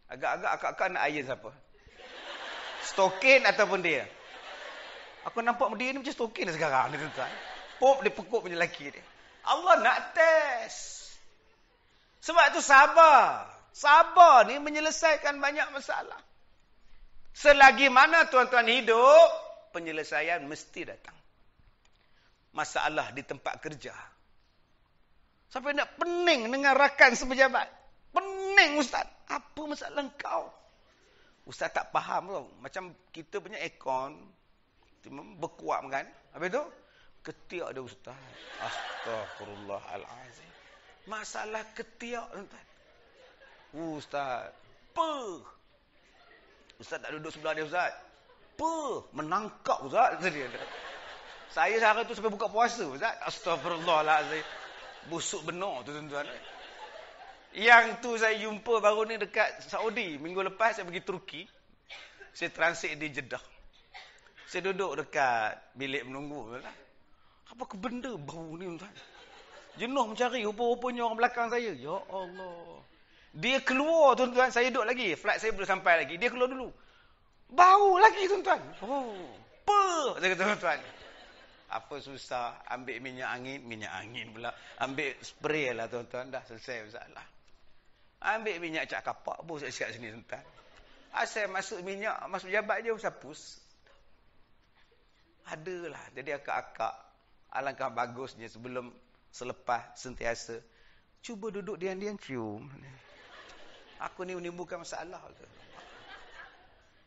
Agak-agak akak-akak nak iron siapa? Stokin ataupun dia? Aku nampak dia ni macam stokin dah sekarang. Pop dia pekuk punya lelaki dia. Allah nak test. Sebab tu sabar. Sabar ni menyelesaikan banyak masalah. Selagi mana tuan-tuan hidup, penyelesaian mesti datang. Masalah di tempat kerja. Sampai nak pening dengan rakan sepejabat. Pening ustaz. Apa masalah kau? Ustaz tak faham tau. Macam kita punya aircon berkuat kan. Habis tu ketiak dia ustaz. Astaghfirullahalazim. Masalah ketiak tuan-tuan. Ustaz. Ustaz tak duduk sebelah dia ustaz. Menangkap ustaz. Saya sehari tu sampai buka puasa ustaz. Astaghfirullahalazim. Busuk benar tu tuan-tuan. Yang tu saya jumpa baru ni dekat Saudi. Minggu lepas saya pergi Turki. Saya transit di Jeddah. Saya duduk dekat bilik menunggu. Apa ke benda bau ni tuan? Jenuh mencari. Rupa-rupanya orang belakang saya. Ya Allah. Dia keluar tuan-tuan. Saya duduk lagi. Flight saya belum sampai lagi. Dia keluar dulu. Bau lagi tuan-tuan. Saya kata tuan-tuan. Apa susah. Ambil minyak angin pula. Ambil spray lah tuan-tuan. Dah selesai masalah. Ambil minyak cak kapak pun saya siap sini tuan. Asal masuk minyak, masuk jabat je hapus. Adalah. Jadi akak-akak, alangkah bagusnya selepas sentiasa, cuba duduk diam-diam cium. Aku ni menimbulkan masalah.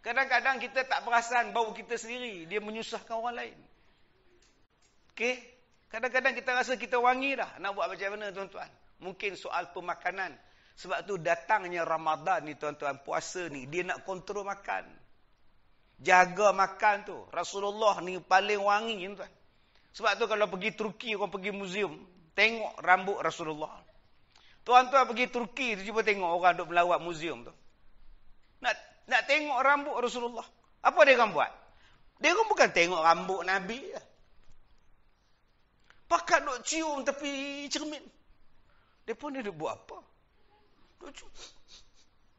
Kadang-kadang kita tak perasan bau kita sendiri. Dia menyusahkan orang lain. Okey? Kadang-kadang kita rasa kita wangi dah. Nak buat macam mana tuan-tuan? Mungkin soal pemakanan. Sebab tu datangnya Ramadan ni tuan-tuan, puasa ni, dia nak kontrol makan. Jaga makan tu. Rasulullah ni paling wangi tuan. Sebab tu kalau pergi Turki, orang pergi muzium, tengok rambut Rasulullah. Tuan-tuan pergi Turki tu, cuba tengok orang duk melawat muzium tu. Nak tengok rambut Rasulullah. Apa dia orang buat? Dia orang bukan tengok rambut Nabi. Pakat duk cium tepi cermin. Dia pun dia duk buat apa?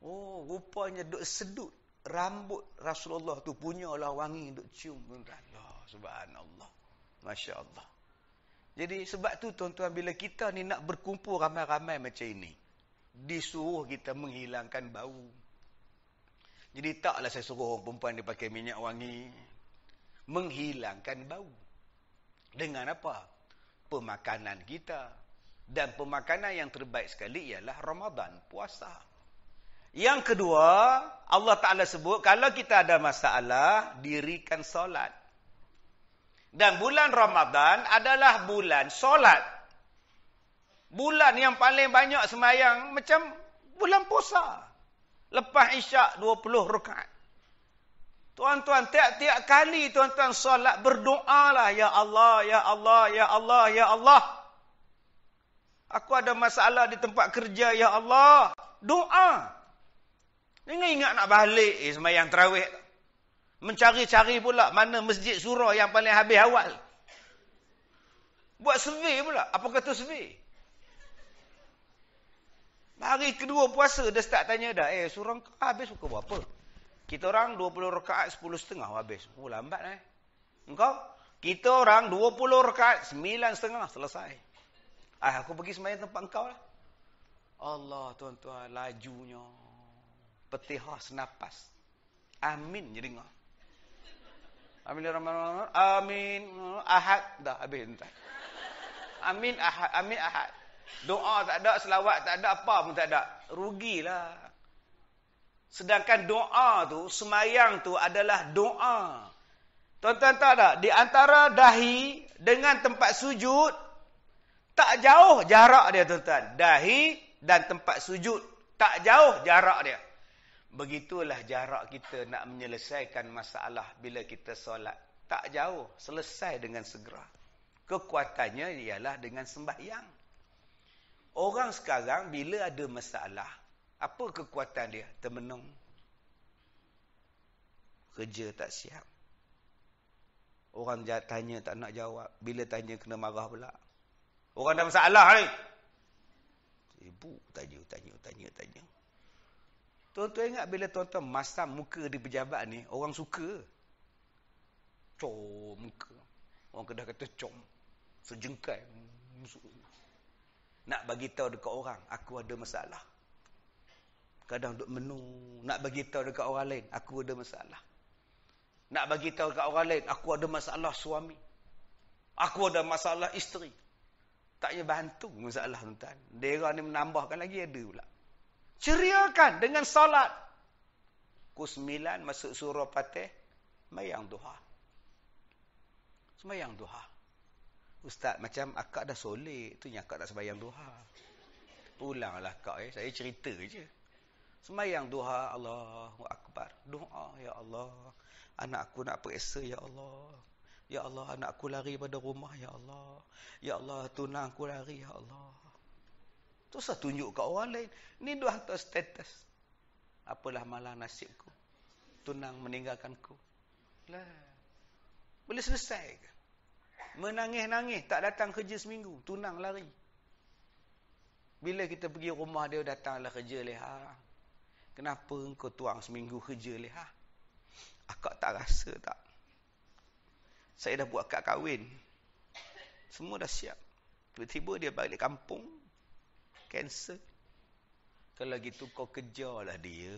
Rupanya duk sedut rambut Rasulullah tu punyalah wangi duk cium. Allah subhanallah. Masya Allah. Jadi sebab tu tuan-tuan, bila kita ni nak berkumpul ramai-ramai macam ini, disuruh kita menghilangkan bau. Jadi taklah saya suruh orang perempuan dia pakai minyak wangi. Menghilangkan bau. Dengan apa? Pemakanan kita. Dan pemakanan yang terbaik sekali ialah Ramadan, puasa. Yang kedua, Allah Ta'ala sebut, kalau kita ada masalah, dirikan solat. Dan bulan Ramadan adalah bulan solat. Bulan yang paling banyak sembahyang macam bulan puasa. Lepas Isyak 20 rakaat. Tuan-tuan, tiap-tiap kali tuan-tuan solat, berdoalah, Ya Allah, Ya Allah, Ya Allah, Ya Allah. Aku ada masalah di tempat kerja, Ya Allah. Doa. Jangan ingat nak balik sembahyang tarawih. Mencari-cari pula mana masjid surah yang paling habis awal. Buat survey pula. Apa kata survey? Hari kedua puasa, dia start tanya dah. Surah kau habis pukul berapa? Kita orang 20 rakaat 10.30 habis. Oh, lambat Engkau? Kita orang 20 rakaat 9.30 selesai. Aku pergi sembahyang tempat engkau lah. Allah, tuan-tuan, lajunya. Petihah senapas. Amin je dengar. Amin Rahman, amin ahad, dah habis entah. Amin ahad. Doa tak ada, selawat tak ada, apa pun tak ada. Rugilah. Sedangkan doa tu, semayang tu adalah doa. Tuan-tuan tahu tak? Di antara dahi dengan tempat sujud, tak jauh jarak dia, tuan-tuan. Dahi dan tempat sujud, tak jauh jarak dia. Begitulah jarak kita nak menyelesaikan masalah bila kita solat. Tak jauh, selesai dengan segera. Kekuatannya ialah dengan sembahyang. Orang sekarang bila ada masalah, apa kekuatan dia? Termenung. Kerja tak siap. Orang tanya tak nak jawab. Bila tanya kena marah pula. Orang ada masalah ni. Ibu tanya. Tuan-tuan ingat bila tuan-tuan masam muka di pejabat ni, orang suka. Com muka. Orang Kedah kata com. Sejengkai. Nak bagi tahu dekat orang, aku ada masalah. Kadang duk menung. Nak bagi tahu dekat orang lain, aku ada masalah. Nak bagi tahu dekat orang lain, aku ada masalah suami. Aku ada masalah isteri. Tak payah bantu masalah tuan-tuan. Dia ni menambahkan lagi ada pula. Ceriakan dengan salat. Pukul 9 masuk surah Fatih, sembahyang duha. Sembahyang duha. Ustaz, macam akak dah soleh, tu yang akak tak sembahyang duha. Pulanglah akak, saya cerita je. Sembahyang duha, Allahu Akbar. Doa, Ya Allah. Anak aku nak periksa, Ya Allah. Ya Allah, anak aku lari pada rumah, Ya Allah. Ya Allah, tunang aku lari, Ya Allah. Terus saya tunjuk ke orang lain. Ni dua hantar status. Apalah malah nasibku. Tunang meninggalkanku. Lah. Boleh selesai ke? Menangis-nangis. Tak datang kerja seminggu. Tunang lari. Bila kita pergi rumah dia, datanglah kerja leha. Kenapa engkau tuang seminggu kerja leha? Akak tak rasa tak? Saya dah buat akak kahwin. Semua dah siap. Tiba-tiba dia balik kampung. Cancel. Kalau gitu kau kejarlah dia.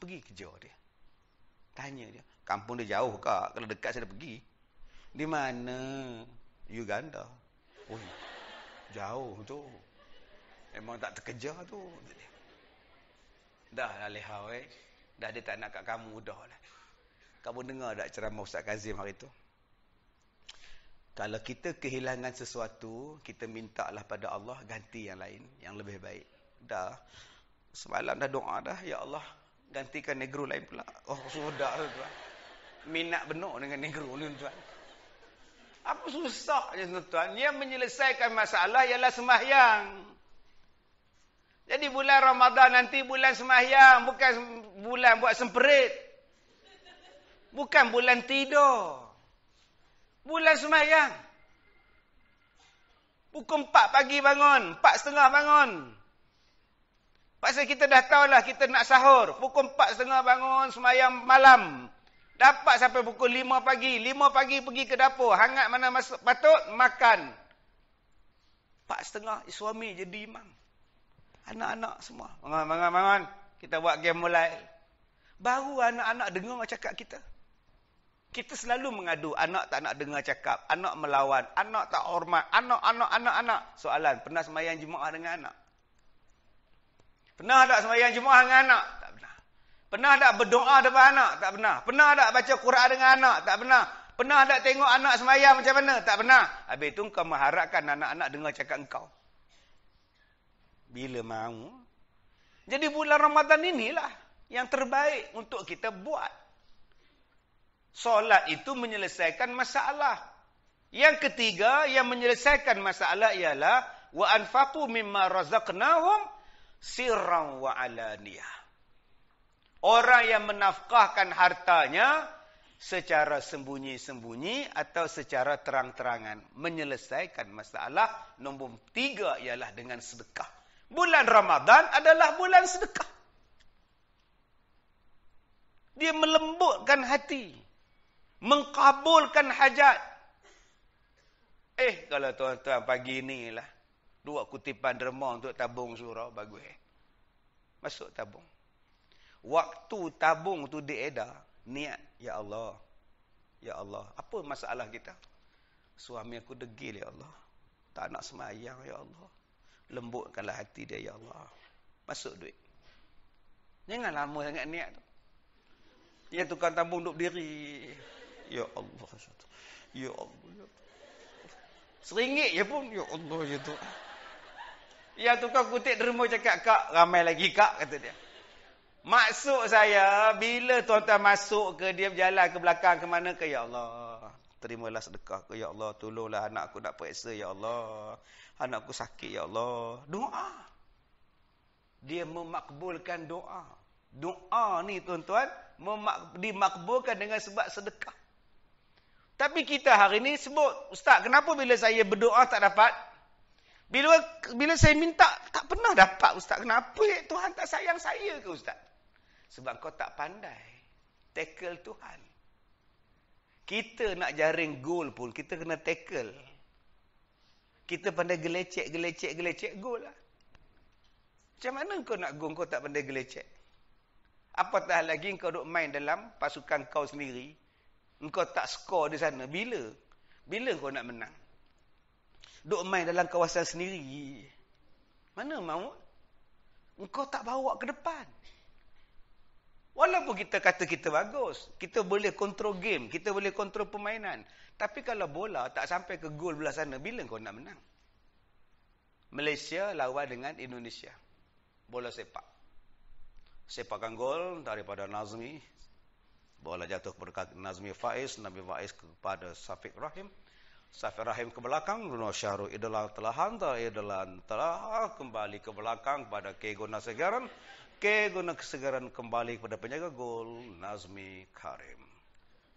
Pergi kejar dia. Tanya dia. Kampung dia jauh kak. Kalau dekat saya dah pergi. Di mana? Uganda. Oh, jauh tu. Memang tak terkejar tu. Dah lah leha weh. Dah dia tak nak kat kamu dah lah. Kamu dengar tak ceramah Ustaz Kazim hari tu? Kalau kita kehilangan sesuatu, kita mintalah pada Allah ganti yang lain, yang lebih baik. Dah. Semalam dah doa dah, Ya Allah, gantikan negro lain pula. Oh, sudah tuan. Minat benar dengan negro ni tuan. Apa susahnya tuan? Yang menyelesaikan masalah ialah sembahyang. Jadi bulan Ramadan nanti bulan sembahyang, bukan bulan buat semperit. Bukan bulan tidur. Bulan sembahyang. Pukul 4 pagi bangun. 4.30 bangun. Pasal kita dah tahulah kita nak sahur. Pukul 4.30 bangun sembahyang malam. Dapat sampai pukul 5 pagi. 5 pagi pergi ke dapur. Hangat mana masuk patut, makan. 4:30, suami jadi imam. Anak-anak semua. Mangan. Kita buat game mobile. Baru anak-anak dengar cakap kita. Kita selalu mengadu. Anak tak nak dengar cakap. Anak melawan. Anak tak hormat. Anak. Soalan, pernah sembahyang Jumaat dengan anak? Pernah tak sembahyang Jumaat dengan anak? Tak pernah. Pernah tak berdoa depan anak? Tak pernah. Pernah tak baca Quran dengan anak? Tak pernah. Pernah tak tengok anak sembahyang macam mana? Tak pernah. Habis itu kau mengharapkan anak-anak dengar cakap engkau. Bila mahu? Jadi bulan Ramadan inilah yang terbaik untuk kita buat. Solat itu menyelesaikan masalah. Yang ketiga yang menyelesaikan masalah ialah wa anfaqu mimma razaqnahum sirran wa alaniyah. Orang yang menafkahkan hartanya secara sembunyi-sembunyi atau secara terang-terangan menyelesaikan masalah. Nombor 3 ialah dengan sedekah. Bulan Ramadan adalah bulan sedekah. Dia melembutkan hati, mengkabulkan hajat. Kalau tuan-tuan pagi inilah 2 kutipan derma untuk tabung surau, bagus. Masuk tabung. Waktu tabung tu diedar, niat, ya Allah. Ya Allah, apa masalah kita? Suami aku degil, ya Allah. Tak nak semayang, ya Allah. Lembutkanlah hati dia, ya Allah. Masuk duit. Jangan lama sangat niat tu. Ya tukang tabung duduk diri. Ya Allah. Ya Allah. RM1 je pun. Ya Allah, ya tu. Ya tukang kutip derma cakap, kak, ramai lagi kak, kata dia. Maksud saya, bila tuan-tuan masuk ke, dia berjalan ke belakang, ke mana ke, ya Allah. Terimalah sedekah ke, ya Allah. Tolonglah anak aku nak periksa, ya Allah. Anak aku sakit, ya Allah. Doa. Dia memakbulkan doa. Doa ni tuan-tuan, dimakbulkan dengan sebab sedekah. Tapi kita hari ni sebut, Ustaz, kenapa bila saya berdoa tak dapat? Bila saya minta, tak pernah dapat, Ustaz. Kenapa Tuhan tak sayang saya ke, Ustaz? Sebab kau tak pandai tackle Tuhan. Kita nak jaring gol pun, kita kena tackle. Kita pandai gelecek gol lah. Macam mana kau nak gol, kau tak pandai gelecek? Apatah lagi kau duk main dalam pasukan kau sendiri. Engkau tak skor di sana. Bila kau nak menang? Duk main dalam kawasan sendiri. Mana mahu? Engkau tak bawa ke depan. Walaupun kita kata kita bagus, kita boleh kontrol game, kita boleh kontrol permainan. Tapi kalau bola tak sampai ke gol belah sana, bila kau nak menang? Malaysia lawan dengan Indonesia. Bola sepak. Sepakan gol daripada Nazmi. Bola jatuh kepada Nazmi Faiz. Nabi Faiz kepada Safiq Rahim. Safiq Rahim ke belakang. Guna Syahrul Idlan telah hantar. Idlan telah kembali ke belakang kepada K. Guna Segaran. K. Guna Kesegaran kembali kepada penjaga gol Nazmi Karim.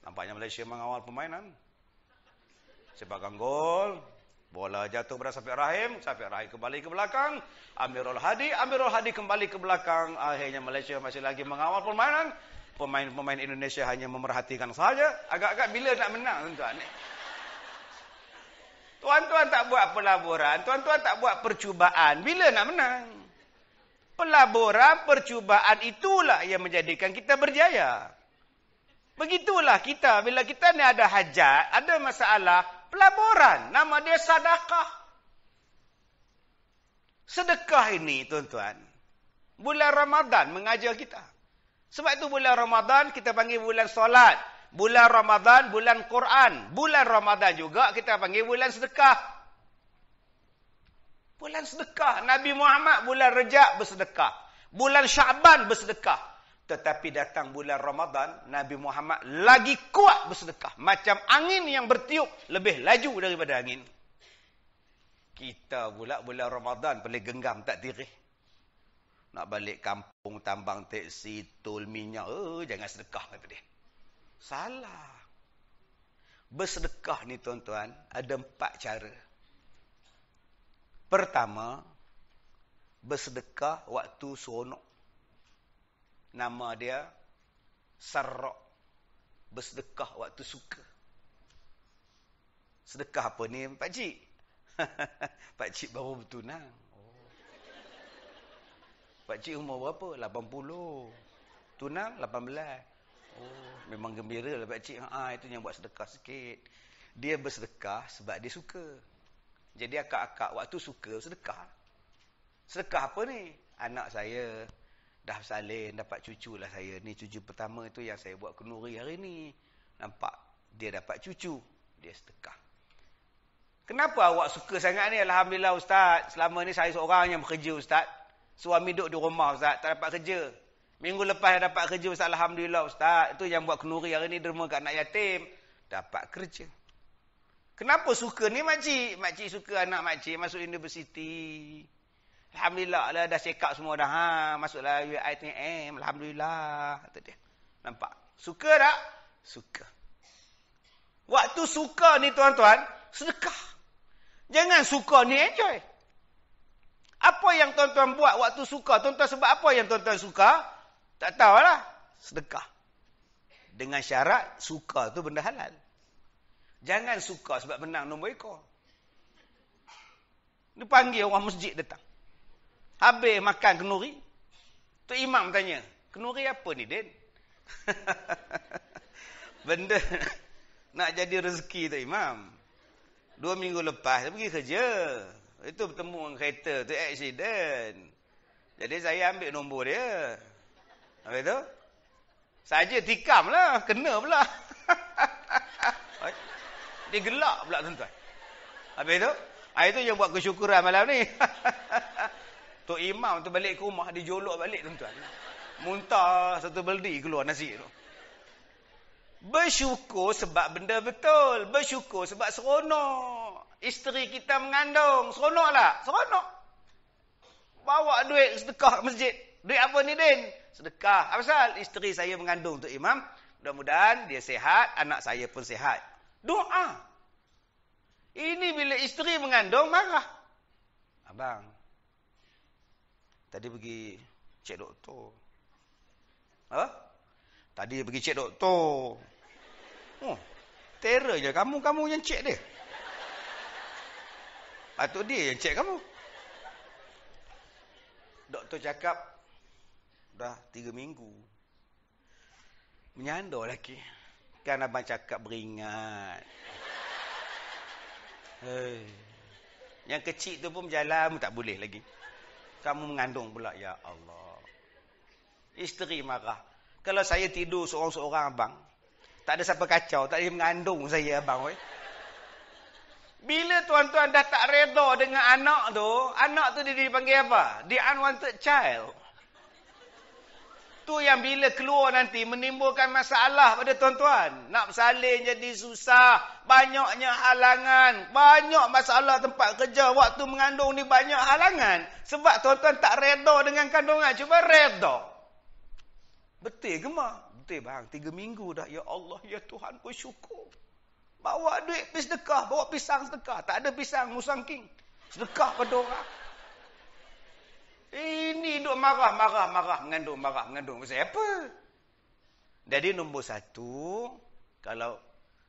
Nampaknya Malaysia mengawal permainan. Sepakan gol. Bola jatuh pada Safiq Rahim. Safiq Rahim kembali ke belakang. Amirul Hadi kembali ke belakang. Akhirnya Malaysia masih lagi mengawal permainan. Pemain-pemain Indonesia hanya memerhatikan saja. Agak-agak bila nak menang, tuan-tuan. Tuan-tuan tak buat pelaburan. Tuan-tuan tak buat percubaan. Bila nak menang? Pelaburan, percubaan itulah yang menjadikan kita berjaya. Begitulah kita. Bila kita ni ada hajat, ada masalah, pelaburan. Nama dia sedekah. Sedekah ini, tuan-tuan, bulan Ramadan mengajar kita. Sebab itu bulan Ramadan kita panggil bulan solat. Bulan Ramadan, bulan Quran. Bulan Ramadan juga kita panggil bulan sedekah. Bulan sedekah. Nabi Muhammad bulan Rejab bersedekah. Bulan Syaban bersedekah. Tetapi datang bulan Ramadan, Nabi Muhammad lagi kuat bersedekah. Macam angin yang bertiup lebih laju daripada angin. Kita pula bulan Ramadan boleh genggam tak tirih. Nak balik kampung tambang teksi, tol minyak. Jangan sedekah kata dia. Salah. Bersedekah ni tuan-tuan, ada 4 cara. Pertama, bersedekah waktu seronok. Nama dia sarrak. bersedekah waktu suka. Sedekah apa ni, Pak Cik? Pak Cik baru bertunang. Oh. Pak Cik umur berapa? 80. Tunang 18. Oh, memang gembira lah Pak Cik. Itu yang buat sedekah sikit. Dia bersedekah sebab dia suka. Jadi akak-akak waktu suka sedekah. Sedekah apa ni? Anak saya dah salin, dapat cucu lah saya. Ni cucu pertama itu yang saya buat kenduri hari ni. Nampak? Dia dapat cucu. Dia sedekah. Kenapa awak suka sangat ni? Alhamdulillah Ustaz. Selama ni saya seorang yang bekerja Ustaz. Suami duduk di rumah Ustaz. Tak dapat kerja. Minggu lepas dapat kerja Ustaz. Alhamdulillah Ustaz. Itu yang buat kenduri hari ni derma kat anak yatim. Dapat kerja. Kenapa suka ni makcik? Makcik suka anak makcik masuk universiti. Alhamdulillah lah dah check up semua dah. Masuklah UiTM. Alhamdulillah. Kata dia. Nampak? Suka tak? Suka. Waktu suka ni tuan-tuan, sedekah. Jangan suka ni enjoy. Apa yang tuan-tuan buat waktu suka? Tuan-tuan sebab apa yang tuan-tuan suka? Tak tahulah. Sedekah. Dengan syarat suka tu benda halal. Jangan suka sebab menang nombor ekor. Dia panggil orang masjid datang. Habis makan kenduri. Tu imam tanya, kenduri apa ni, Den? Benda nak jadi rezeki tu imam. 2 minggu lepas dia pergi kerja. Itu bertemu dengan kereta tu accident. Jadi saya ambil nombor dia. Habis tu saja tikam lah, kena pula. Dia gelak pula tuan-tuan. Habis tu, itu yang buat kesyukuran malam ni. Tok imam tu balik ke rumah, dia jolok balik tuan-tuan. Muntah satu beldi keluar nasi tu. Bersyukur sebab benda betul. Bersyukur sebab seronok. Isteri kita mengandung. Seronok tak? Seronok. Bawa duit sedekah ke masjid. Duit apa ni, Den? Sedekah. Apa pasal? Isteri saya mengandung tu imam. Mudah-mudahan dia sihat. Anak saya pun sihat. Doa. Ini bila isteri mengandung, marah. Abang, tadi pergi cek doktor. Tadi pergi cek doktor. Terror je. Kamu yang cek dia. Patut dia yang cek kamu. Doktor cakap, dah 3 minggu. Menyandar lagi. Kan abang cakap beringat. Yang kecil tu pun berjalan, tak boleh lagi. Kamu mengandung pula. Ya Allah. Isteri marah. Kalau saya tidur seorang-seorang abang, tak ada siapa kacau, tak ada mengandung saya abang. Bila tuan-tuan dah tak reda dengan anak tu dia dipanggil apa? The unwanted child. Tu yang bila keluar nanti menimbulkan masalah pada tuan-tuan. Nak bersalin jadi susah. Banyaknya halangan. Banyak masalah tempat kerja. Waktu mengandung ni banyak halangan. Sebab tuan-tuan tak reda dengan kandungan. Cuba reda. Betul ke mak? Betul bang. 3 minggu dah. Ya Allah, ya Tuhan, bersyukur. Bawa duit pergi sedekah. Bawa pisang sedekah. Tak ada pisang musangking. Sedekah pada orang. Ini duk marah. Mengandung. Pasal apa? Jadi nombor 1. Kalau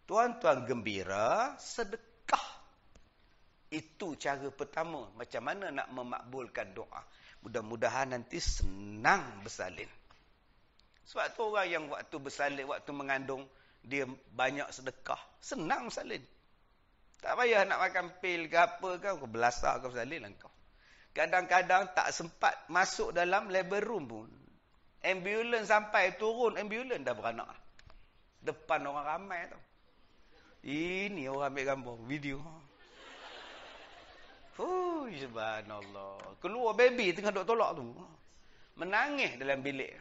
tuan-tuan gembira, sedekah. Itu cara pertama. Macam mana nak memakbulkan doa. Mudah-mudahan nanti senang bersalin. Sebab tu orang yang waktu bersalin, waktu mengandung, dia banyak sedekah. Senang bersalin. Tak payah nak makan pil ke apa ke, kau belasah kau bersalin lah kau. Kadang-kadang tak sempat masuk dalam labor room pun. Ambulans sampai, turun ambulans dah beranak. Depan orang ramai tau. Ini orang ambil gambar, video. Subhanallah. Keluar baby tengah duk tolak tu. Menangis dalam bilik.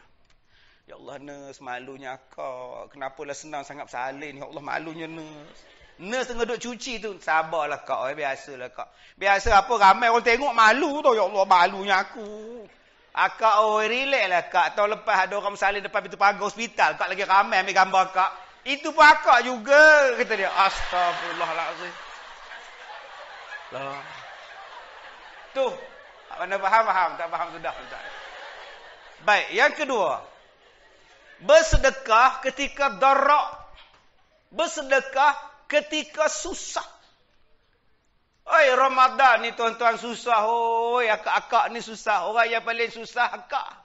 Ya Allah, nurse, malunya kau. Kenapalah senang sangat bersalin. Ya Allah, malunya nurse. Nurse tengah duk cuci tu. Sabarlah kak. Biasalah kak. Biasa apa, ramai orang tengok malu tau. Ya Allah, malunya aku. Akak, relax lah kak. Tahun lepas ada orang bersalin depan pintu pagar hospital. Kak lagi ramai ambil gambar kak. Itu pun akak juga. Kata dia. Astagfirullahaladzim. Lah. Tu. Anda faham? Tak faham sudah. Baik, yang kedua. Bersedekah ketika darak. Bersedekah ketika susah. Oi, Ramadan ni tuan-tuan susah. Oi, akak-akak ni susah. Orang yang paling susah akak.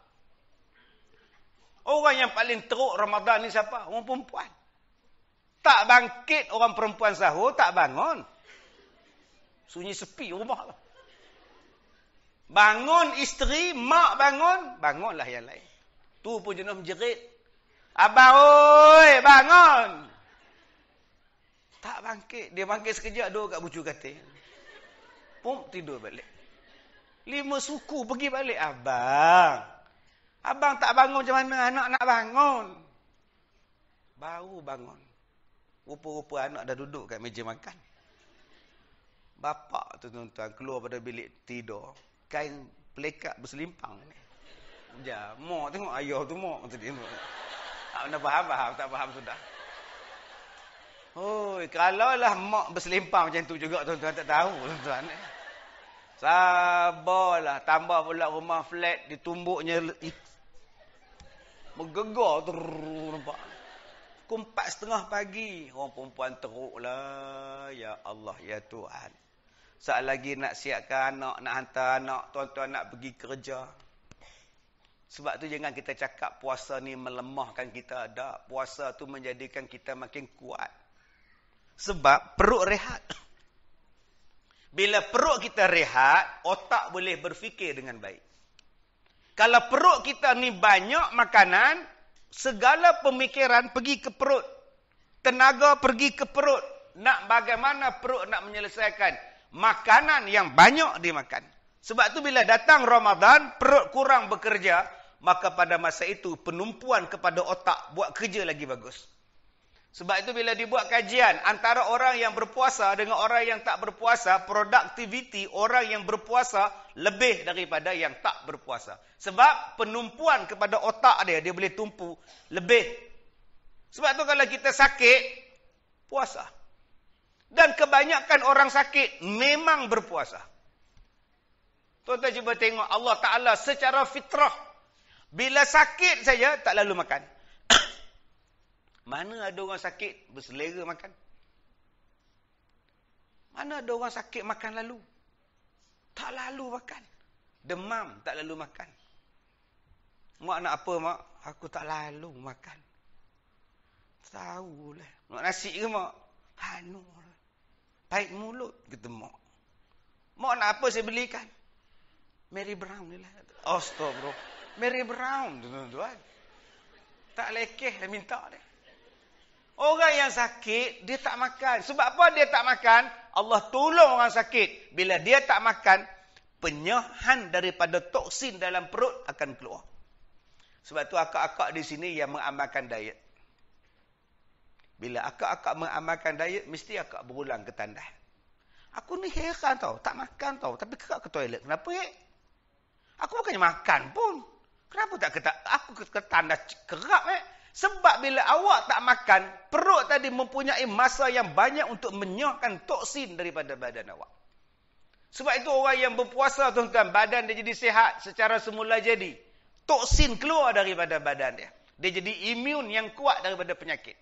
Orang yang paling teruk Ramadan ni siapa? Orang perempuan. Tak bangkit orang perempuan sahur, tak bangun. Sunyi sepi rumah lah. Bangun isteri, mak bangun, bangunlah yang lain. Tu pun jenis menjerit. Abang, oi, bangun. Tak bangkit. Dia bangkit sekejap, duduk kat bucu katil. Pum, tidur balik. 5 suku pergi balik. Abang tak bangun macam mana? Anak nak bangun. Baru bangun. Rupa-rupa anak dah duduk kat meja makan. Bapak tu tuan-tuan keluar pada bilik tidur. Kain pelekat berselimpang ni. Sekejap. Mak tengok ayah tu mak. Tak pernah faham. Tak faham sudah. Oi, kalaulah mak berselimpang macam tu juga tuan-tuan tak tahu tuan-tuan. Sabarlah. Tambah pula rumah flat ditumbuknya bergegar tu nampak. Pukul 4:30 pagi. Orang perempuan teruklah. Ya Allah, ya Tuhan. Saat lagi nak siapkan anak, nak hantar anak, tuan-tuan nak pergi kerja. Sebab tu jangan kita cakap puasa ni melemahkan kita. Tak. Puasa tu menjadikan kita makin kuat. Sebab perut rehat. Bila perut kita rehat, otak boleh berfikir dengan baik. Kalau perut kita ni banyak makanan, segala pemikiran pergi ke perut. Tenaga pergi ke perut. Nak bagaimana perut nak menyelesaikan makanan yang banyak dimakan. Sebab tu bila datang Ramadan, perut kurang bekerja, maka pada masa itu penumpuan kepada otak buat kerja lagi bagus. Sebab itu bila dibuat kajian antara orang yang berpuasa dengan orang yang tak berpuasa, produktiviti orang yang berpuasa lebih daripada yang tak berpuasa. Sebab penumpuan kepada otak dia boleh tumpu lebih. Sebab tu kalau kita sakit, puasa. Dan kebanyakan orang sakit memang berpuasa. Tuan-tuan cuba tengok Allah Ta'ala secara fitrah. Bila sakit saja tak lalu makan. Mana ada orang sakit berselera makan? Mana ada orang sakit makan lalu? Tak lalu makan. Demam tak lalu makan. Mak nak apa mak? Aku tak lalu makan. Tahulah. Nak nasi ke mak? Hanu. Pahit mulut kata mak. Mak nak apa saya belikan? Mary Brown ni lah. Astagfirullah. Mary Brown tuan-tuan. Tak lekeh dah minta dia. Orang yang sakit, dia tak makan. Sebab apa dia tak makan? Allah tolong orang sakit. Bila dia tak makan, penyahan daripada toksin dalam perut akan keluar. Sebab tu akak-akak di sini yang mengamalkan diet. Bila akak-akak mengamalkan diet, mesti akak berulang ke tandas. Aku ni heran tau. Tak makan tau. Tapi kerap ke toilet. Kenapa Aku bukannya makan pun. Kenapa tak aku ke tandas kerap Sebab bila awak tak makan, perut tadi mempunyai masa yang banyak untuk menyahkan toksin daripada badan awak. Sebab itu orang yang berpuasa tuan-tuan, badan dia jadi sihat secara semula jadi. Toksin keluar daripada badan dia. Dia jadi imun yang kuat daripada penyakit.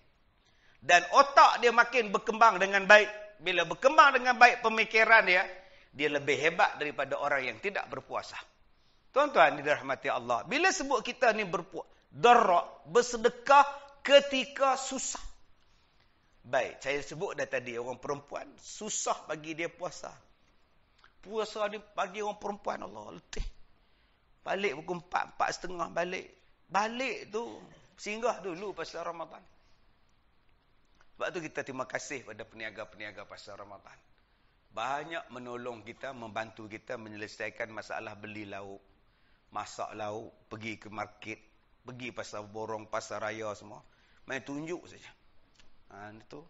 Dan otak dia makin berkembang dengan baik. Bila berkembang dengan baik pemikiran dia lebih hebat daripada orang yang tidak berpuasa. Tuan-tuan dirahmati Allah. Bila sebut kita ni bersedekah ketika susah. Baik, saya sebut dah tadi orang perempuan susah bagi dia puasa. Puasa ni bagi orang perempuan Allah letih. Balik pukul 4, 4:30 balik. Balik tu singgah dulu pasal Ramadan. Sebab tu kita terima kasih pada peniaga-peniaga pasal Ramadan. Banyak menolong kita, membantu kita menyelesaikan masalah beli lauk, masak lauk, pergi ke market, pergi pasar borong, pasar raya semua. Main tunjuk saja. Tu.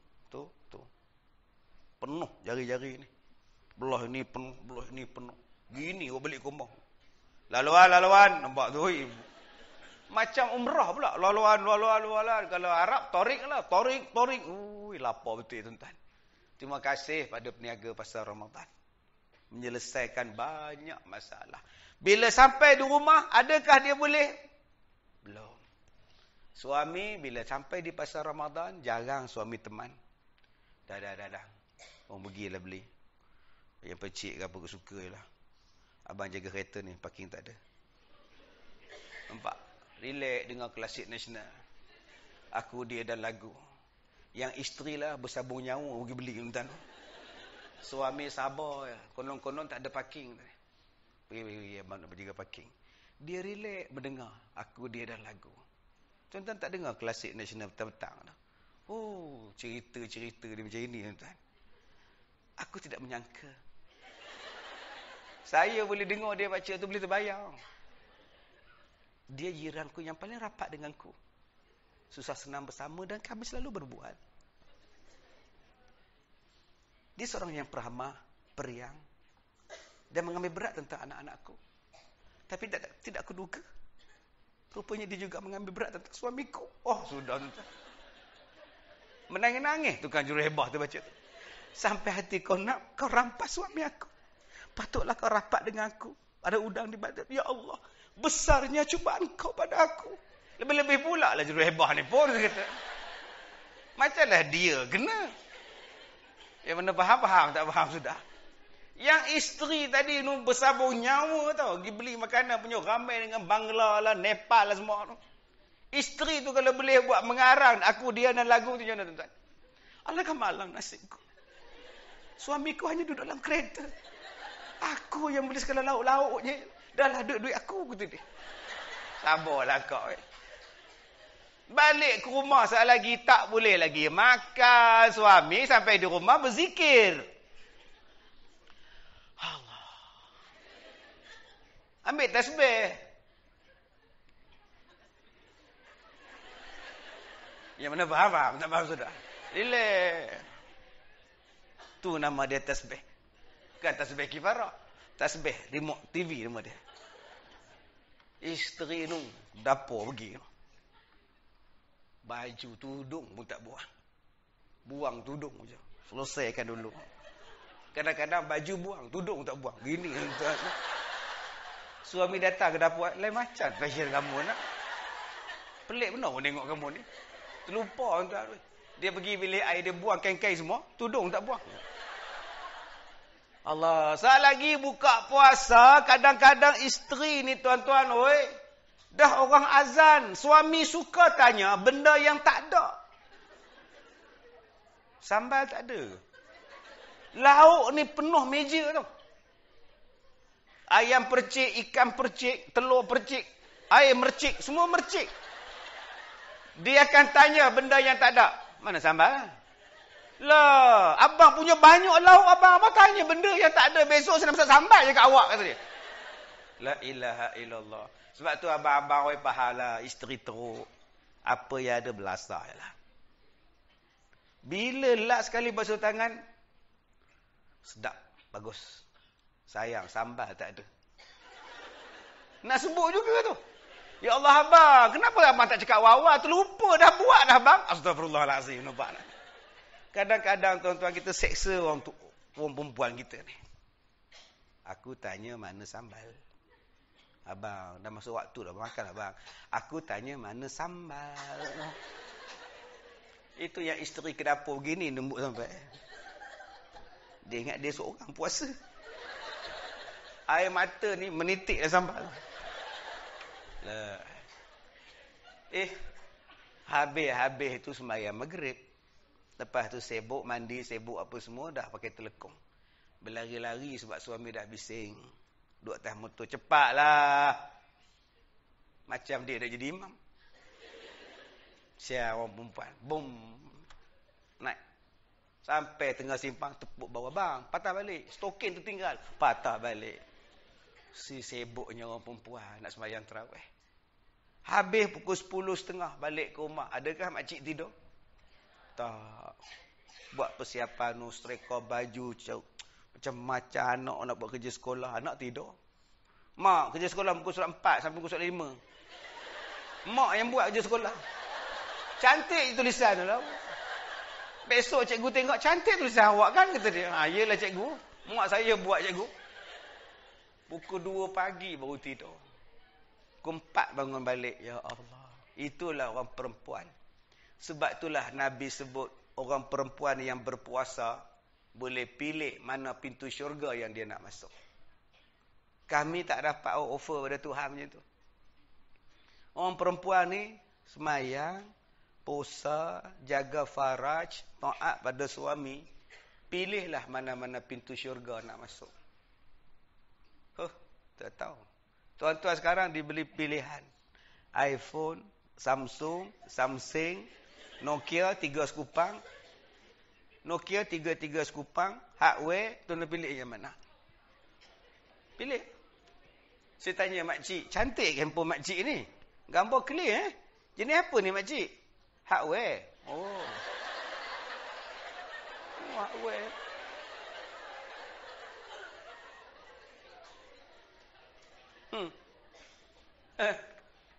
Penuh jari-jari ni. Belah ini penuh, belah ini penuh. Gini orang balik kumbang. Laluan. Nampak tu. Macam umrah pula. Laluan. Kalau Arab, torik lah. Torik. Lapar betul tuan-tuan. Terima kasih pada peniaga pasar Ramadan. Menyelesaikan banyak masalah. Bila sampai di rumah, adakah dia boleh? Belum. Suami bila sampai di pasar Ramadan, jarang suami teman. Dah. Orang pergilah beli. Yang pecik ke apa suka lah. Abang jaga kereta ni, parking tak ada. Nampak? Relax dengan klasik nasional. Aku, dia dan lagu. Yang isteri lah bersabung nyawa pergi beli tuan. Suami sabar. Konon-konon tak ada parking. Pergi abang nak berjaga parking. Dia relax mendengar aku, dia dan lagu. Tuan-tuan tak dengar klasik nasional petang-petang. Oh, cerita-cerita dia macam ini tuan. Aku tidak menyangka. Saya boleh dengar dia baca tu boleh terbayang. Dia jiranku yang paling rapat denganku. Susah senang bersama dan kami selalu berbual. Dia seorang yang peramah, periang dan mengambil berat tentang anak-anakku. Tapi tidak aku duga. Rupanya dia juga mengambil berat tentang suamiku. Oh, sudah tuan. Menangis-nangis tukang jurehebah tu baca tu. Sampai hati kau nak kau rampas suami aku. Patutlah kau rapat dengan aku. Ada udang di badan. Ya Allah, besarnya cubaan kau pada aku. Lebih-lebih pula lah jurehebah ni pun kata. Macamlah dia kena. Yang mana faham, tak faham sudah. Yang isteri tadi nu bersabung nyawa tau. Pergi beli makanan punya ramai dengan Bangla lah, Nepal lah semua tu. Isteri tu kalau boleh buat mengarang aku, dia dan lagu tu macam mana tuan-tuan? Alangkah malang nasibku. Suamiku hanya duduk dalam kereta. Aku yang beli segala lauk-lauknya. Dah lah duit aku kata dia. Sabarlah kau. Balik ke rumah sekali lagi tak boleh lagi makan. Suami sampai di rumah berzikir. Allah. Ambil tasbih. Yang mana faham? Tak faham sudah. Relax. Tu nama dia tasbih. Bukan tasbih kifarah. Tasbih remote TV nama dia. Isteri tu dapur pergi. Baju tudung pun tak buang. Buang tudung je. Selesaikan dulu. Kadang-kadang baju buang, tudung tak buang. Gini tuan. Suami datang ke dapur, lain macam fashion kamu nak. Pelik benar pun tengok kamu ni. Terlupa tuan. Dia pergi bilik air, dia buang kain-kain semua, tudung tak buang. Allah, saat lagi buka puasa, kadang-kadang isteri ni tuan-tuan, oi, dah orang azan, suami suka tanya benda yang tak ada. Sambal tak ada. Lauk ni penuh meja tau. Ayam percik, ikan percik, telur percik, air mercik, semua mercik. Dia akan tanya benda yang tak ada. Mana sambal? Lah, abang punya banyak lauk, abang tanya benda yang tak ada. Besok saya nak pesan sambal je kat awak, kata dia. La ilaha illallah. Sebab tu abang-abang oi pahala isteri teruk. Apa yang ada belasah jelah. Bila lak sekali basuh tangan, sedap, bagus. Sayang, sambal tak ada. Nak sebut juga tu. Ya Allah abang, kenapa abang tak cakap wawa? Terlupa dah buat dah abang. Astagfirullahalazim, nampak tak? Kadang-kadang tuan-tuan kita seksa orang perempuan kita ni. Aku tanya mana sambal. Abang, dah masuk waktu dah makan abang. Aku tanya mana sambal. Itu yang isteri ke dapur begini nembuk sampai. Dia ingat dia seorang puasa. Air mata ni menitik dah sambal. Lah. Habis tu sembahyang maghrib. Lepas tu sibuk mandi, sibuk apa semua, dah pakai telekong. Berlari-lari sebab suami dah bising. Duduk atas motor, cepatlah. Macam dia dah jadi imam. Siapa orang perempuan. Boom. Naik. Sampai tengah simpang, tepuk bawah. Bang, patah balik. Stokin tertinggal. Patah balik. Si sibuknya orang perempuan nak sembahyang tarawih. Habis pukul 10.30 balik ke rumah. Adakah makcik tidur? Tak. Buat persiapan, setrika baju, macam-macam anak nak buat kerja sekolah. Anak tidur. Mak, kerja sekolah pukul 4 sampai pukul 5. Mak yang buat kerja sekolah. Cantik tulisan tu lah. Besok cikgu tengok, cantik tulisan awak kan, kata dia. Ha, yelah cikgu. Mak saya buat cikgu. Pukul 2 pagi baru tidur. Pukul 4 bangun balik. Ya Allah. Itulah orang perempuan. Sebab itulah Nabi sebut orang perempuan yang berpuasa boleh pilih mana pintu syurga yang dia nak masuk. Kami tak dapat offer pada Tuhan macam tu. Orang perempuan ni semayang, puasa, jaga faraj, taat pada suami. Pilihlah mana-mana pintu syurga nak masuk. Tak tahu. Tuan-tuan sekarang dibeli pilihan. iPhone, Samsung, Nokia 3 sekupang. Nokia 3 sekupang. Hardware, tuan pilih yang mana? Pilih. Saya tanya makcik, cantik handphone makcik ni? Gambar clear Jenis apa ni makcik? Hardware. Oh, hardware.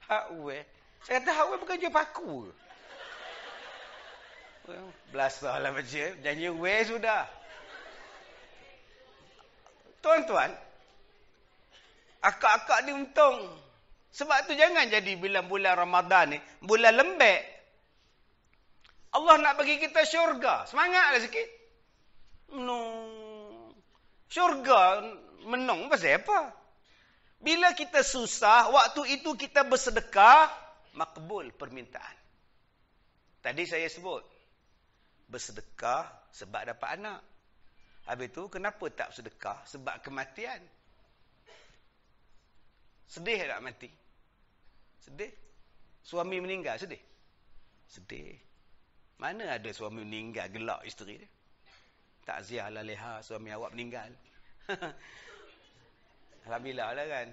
Hardware. Saya kata hardware bukan jual paku ke? Belasah lah makcik. Janji wear sudah. Tuan-tuan, akak-akak ni untung. Sebab tu jangan jadi bulan-bulan Ramadan ni bulan lembek. Allah nak bagi kita syurga. Semangatlah sikit. No. Syurga menung pasal apa? Bila kita susah, waktu itu kita bersedekah, makbul permintaan. Tadi saya sebut, bersedekah sebab dapat anak. Habis itu, kenapa tak bersedekah? Sebab kematian. Sedih tak mati? Sedih. Suami meninggal, sedih? Sedih. Mana ada suami meninggal, gelak isteri dia? Takziah lah leha, suami awak meninggal. Alhamdulillah lah kan.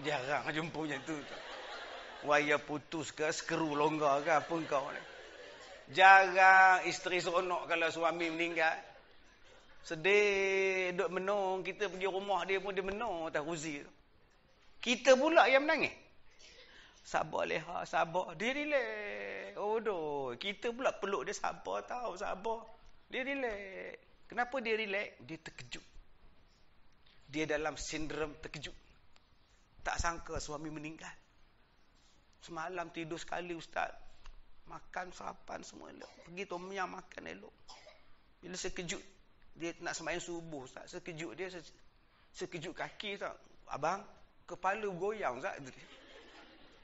Jarang jumpa macam tu. Waya putus ke, skru longgar ke, apa kau ni. Jarang isteri seronok kalau suami meninggal. Sedih, duduk menung. Kita pergi rumah dia pun dia menung atas ruzi tu. Kita pula yang menangis. Sabar leha, sabar. Dia relax. Oh doh. Kita pula peluk dia sabar tahu, sabar. Dia relax. Kenapa dia relax? Dia terkejut. Dia dalam sindrom terkejut. Tak sangka suami meninggal. Semalam tidur sekali ustaz. Makan sarapan semua elok. Pergi tom yam makan elok. Bila sekejut, dia nak sembahyang subuh ustaz. Sekejut dia, sekejut kaki ustaz. Abang, kepala goyang ustaz.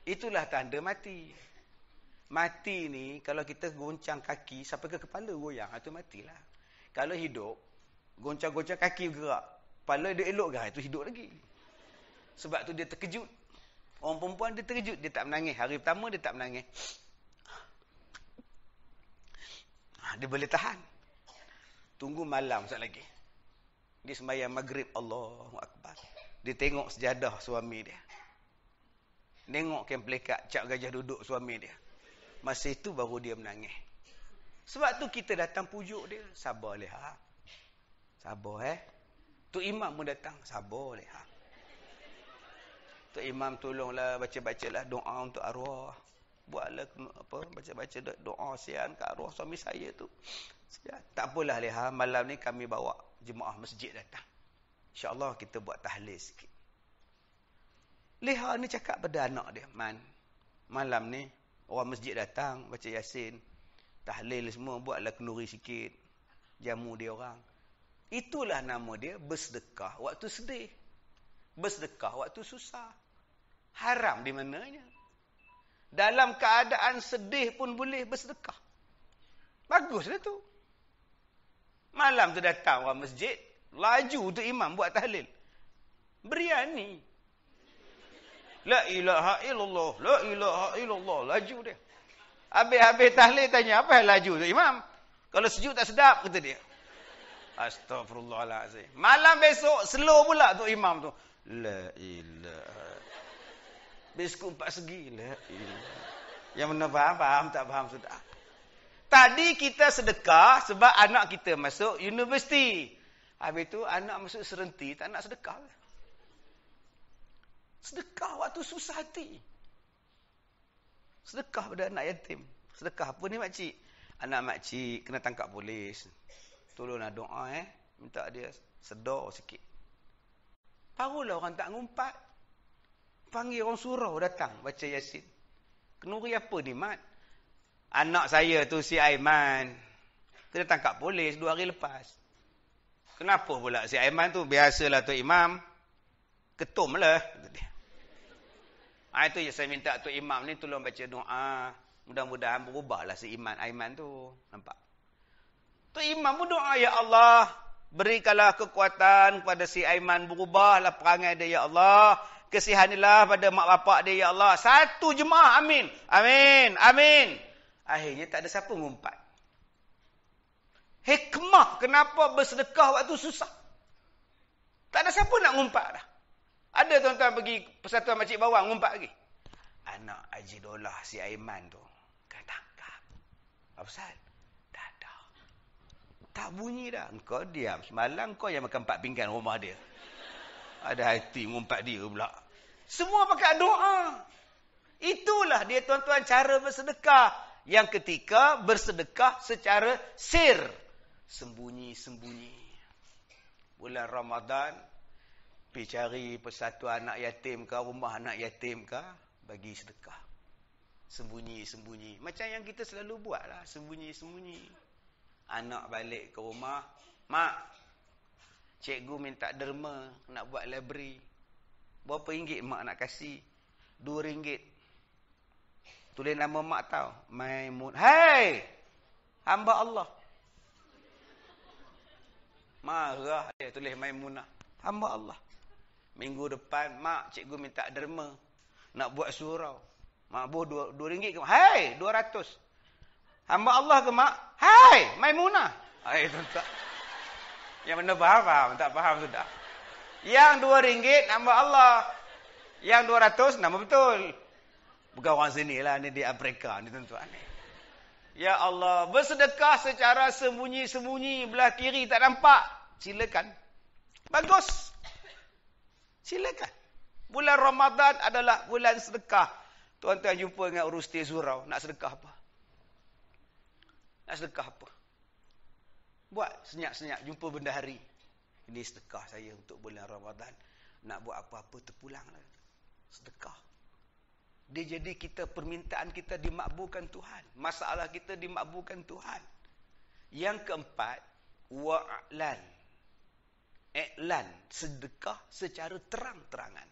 Itulah tanda mati. Mati ni, kalau kita goncang kaki, sampai ke kepala goyang, itu matilah. Kalau hidup, goncang-goncang kaki bergerak. Kepala dia elok ke, itu hidup lagi. Sebab tu dia terkejut. Orang perempuan dia terkejut, dia tak menangis. Hari pertama dia tak menangis. Dia boleh tahan. Tunggu malam sekejap lagi. Dia sembahyang maghrib, Allahu Akbar. Dia tengok sejadah suami dia. Tengok kain pelekat, cap gajah duduk suami dia. Masa itu baru dia menangis. Sebab tu kita datang pujuk dia. Sabar leha. Sabar Tok Imam pun datang. Sabar leha. Tok Imam tolonglah baca-bacalah doa untuk arwah. Buatlah baca-baca doa sian kat arwah suami saya tu. Tak apalah leha. Malam ni kami bawa jemaah masjid datang. InsyaAllah kita buat tahlil sikit. Leha ni cakap pada anak dia, Man, malam ni orang masjid datang baca Yasin, tahlil semua, buatlah kenduri sikit, jamu dia orang. Itulah nama dia bersedekah waktu sedih, bersedekah waktu susah. Haram di mananya? Dalam keadaan sedih pun boleh bersedekah. Baguslah tu. Malam tu datang orang masjid, laju tu imam buat tahlil. Berani. La ilaha illallah, la ilaha illallah. Laju dia. Habis-habis tahlil tanya, apa yang laju tu imam? Kalau sejuk tak sedap, kata dia. Astaghfirullahaladzim. Malam besok, slow pula tu imam tu. La ilaha. Biskut 4 segi. La ilaha. Yang mana faham, tak faham sudah. Tadi kita sedekah sebab anak kita masuk universiti. Habis tu anak masuk serenti, tak nak sedekah. Sedekah waktu susah hati. Sedekah pada anak yatim. Sedekah apa ni makcik? Anak makcik kena tangkap polis. Tolonglah doa minta dia sedar sikit. Barulah orang tak ngumpat. panggil orang surau datang baca Yasin. Kenuri apa ni, Mat? Anak saya tu si Aiman kena tangkap polis 2 hari lepas. Kenapa pula si Aiman tu? Biasalah Tok Imam, ketum lah. Itu je saya minta Tok Imam ni tolong baca doa. Mudah-mudahan berubahlah si Aiman tu. Nampak? Tok Imam pun doa, ya Allah, berikanlah kekuatan kepada si Aiman, berubahlah perangai dia, ya Allah. Kesihanilah pada mak bapak dia, ya Allah. Satu jemaah, amin. Amin. Amin. Akhirnya tak ada siapa ngumpat. Hikmah kenapa bersedekah waktu susah. Tak ada siapa nak ngumpat dah. Ada tuan-tuan pergi Persatuan Makcik Bawang ngumpat lagi. Anak Haji Dolah si Aiman tu kena tangkap. Apa pasal? Tak ada. Tak bunyi dah. Engkau diam. Semalam kau yang makan 4 pinggan rumah dia. Ada hati ngumpat dia pula. Semua pakai doa. Itulah dia tuan-tuan cara bersedekah. Yang ketika bersedekah secara sir. Sembunyi-sembunyi. Bulan Ramadan, pergi cari persatuan anak yatim ke, rumah anak yatim ke, bagi sedekah. Sembunyi-sembunyi. Macam yang kita selalu buat lah. Sembunyi-sembunyi. Anak balik ke rumah. Mak, cikgu minta derma nak buat library. Berapa ringgit mak nak kasih? 2 ringgit. Tulis nama mak tahu. Maimun. Hei! Hamba Allah. Marah dia tulis Maimunah. Hamba Allah. Minggu depan, mak, cikgu minta derma nak buat surau. Mak boh 2 ringgit ke? Hei! 200. Hamba Allah ke mak? Hei! Maimunah. Hai, tuan-tuan. Yang mana faham? Tak faham sudah. Yang 2 ringgit nama Allah. Yang 200 nama betul. Bukan orang sini lah. Ni di Afrika ni tuan-tuan. Ya Allah. Bersedekah secara sembunyi-sembunyi. Belah kiri tak nampak. Silakan. Bagus. Silakan. Bulan Ramadan adalah bulan sedekah. Tuan-tuan jumpa dengan Urusti Surau. Nak sedekah apa? Nak sedekah apa? Buat senyap-senyap. Jumpa bendahari. Ini sedekah saya untuk bulan Ramadan. Nak buat apa-apa terpulang. Sedekah. Dia jadi kita, permintaan kita dimakbulkan Tuhan. Masalah kita dimakbulkan Tuhan. Yang keempat, wa'lan. Iklan. Sedekah secara terang-terangan.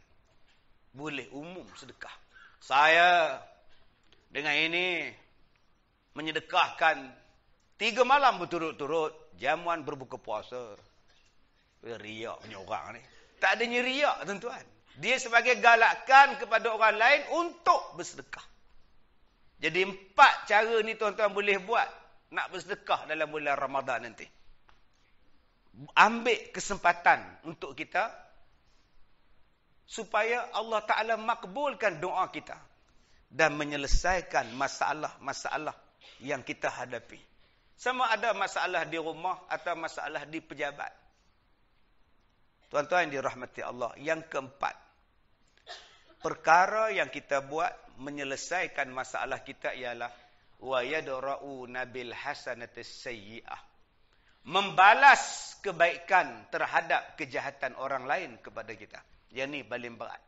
Boleh umum sedekah. Saya dengan ini menyedekahkan 3 malam berturut-turut jamuan berbuka puasa. Riak punya orang ni. Tak adanya riak, tuan-tuan. Dia sebagai galakan kepada orang lain untuk bersedekah. Jadi 4 cara ni tuan-tuan boleh buat nak bersedekah dalam bulan Ramadan nanti. Ambil kesempatan untuk kita supaya Allah Ta'ala makbulkan doa kita dan menyelesaikan masalah-masalah yang kita hadapi. Sama ada masalah di rumah atau masalah di pejabat. Tuan-tuan yang dirahmati Allah. Yang keempat, perkara yang kita buat menyelesaikan masalah kita ialah wa yadra'una bil hasanatis sayyi'ah. Membalas kebaikan terhadap kejahatan orang lain kepada kita. Yang ni paling berat.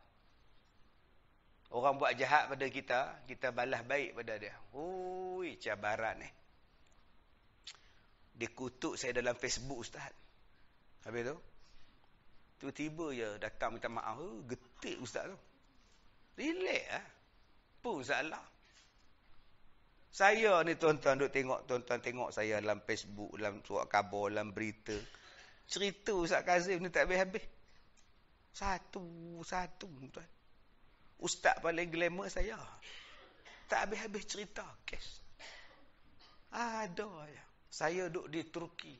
Orang buat jahat pada kita, kita balas baik pada dia. Ui, cabaran ni. Dia kutuk saya dalam Facebook, Ustaz. Habis tu, tiba-tiba je datang minta maaf. Getik Ustaz tu. Relax lah. Apa salah? Saya ni tuan-tuan duk tengok, tuan-tuan tengok saya dalam Facebook, dalam surat khabar, dalam berita. Cerita Ustaz Kazim ni tak habis-habis. Satu-satu tuan. Ustaz paling glamour saya. Tak habis-habis cerita kes. Ada ya. Saya duduk di Turki.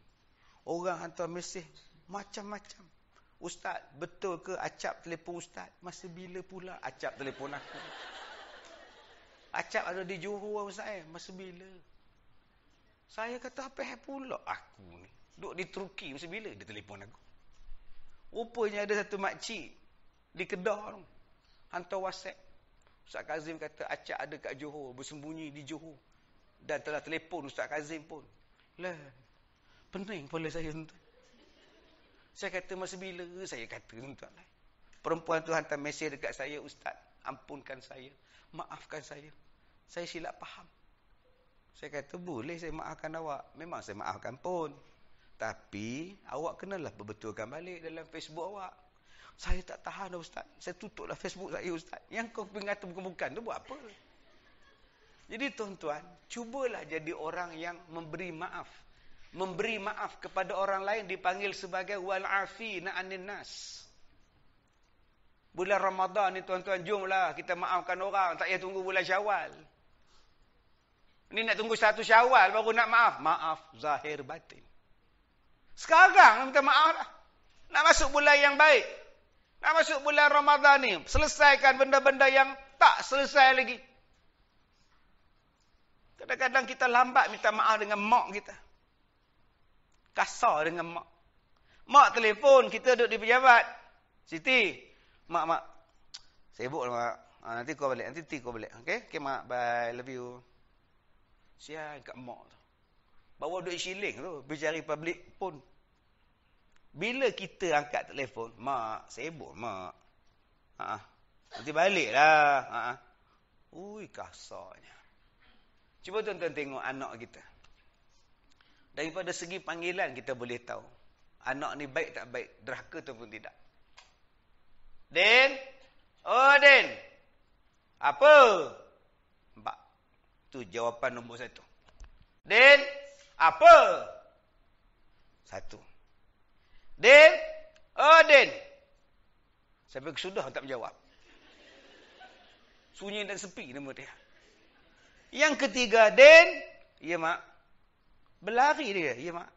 Orang hantar mesej macam-macam. Ustaz, betul ke acap telefon Ustaz? Masa bila pula acap telefon aku? Acap ada di Johor Ustaz. Masa bila? Saya kata apa pula aku ni? Duduk di Turki. Masa bila dia telefon aku? Rupanya ada satu makcik di Kedah tu. Hantar WhatsApp. Ustaz Kazim kata acap ada kat Johor. Bersembunyi di Johor. Dan telah telefon Ustaz Kazim pun. Lah, pening kepala saya tuan. Saya kata masa bila? Saya kata tuan. Perempuan tu hantar mesej dekat saya, Ustaz. ampunkan saya, maafkan saya. Saya silap faham. Saya kata, boleh saya maafkan awak. Memang saya maafkan pun. Tapi, awak kenalah perbetulkan balik dalam Facebook awak. Saya tak tahan dah Ustaz. Saya tutuplah Facebook saya Ustaz. Yang kau mengata bukan-bukan tu buat apa? Jadi tuan-tuan, cubalah jadi orang yang memberi maaf. Memberi maaf kepada orang lain dipanggil sebagai wal'afina 'anil nas. Bulan Ramadan ni tuan-tuan, jomlah kita maafkan orang. Tak payah tunggu bulan Syawal. Ni nak tunggu 1 Syawal baru nak maaf. Maaf zahir batin. Sekarang minta maaf dah. Nak masuk bulan yang baik. Nak masuk bulan Ramadan ni. Selesaikan benda-benda yang tak selesai lagi. Kadang-kadang kita lambat minta maaf dengan mak kita. Kasar dengan mak. Mak telefon, kita duduk di pejabat. Siti, mak. Sibuk lah mak. Nanti kau balik. Nanti kau balik. Okay, mak. Bye. Love you. Sial kat mak tu. Bawa duit shilling tu. Pergi cari public pun. Bila kita angkat telefon, mak, sibuk mak. Nanti balik lah. Ui, kasarnya. Cuba tuan-tuan tengok anak kita. Daripada segi panggilan kita boleh tahu. Anak ni baik tak baik, derhaka ataupun tidak. Den? Oh, Den. Apa? Nampak? Tu jawapan nombor 1. Den? Apa? 1. Den? Oh, Den. Sampai kesudah tak menjawab. Sunyi dan sepi nama dia. Yang ketiga, Den? Ya, mak. Berlari dia. Ya, mak.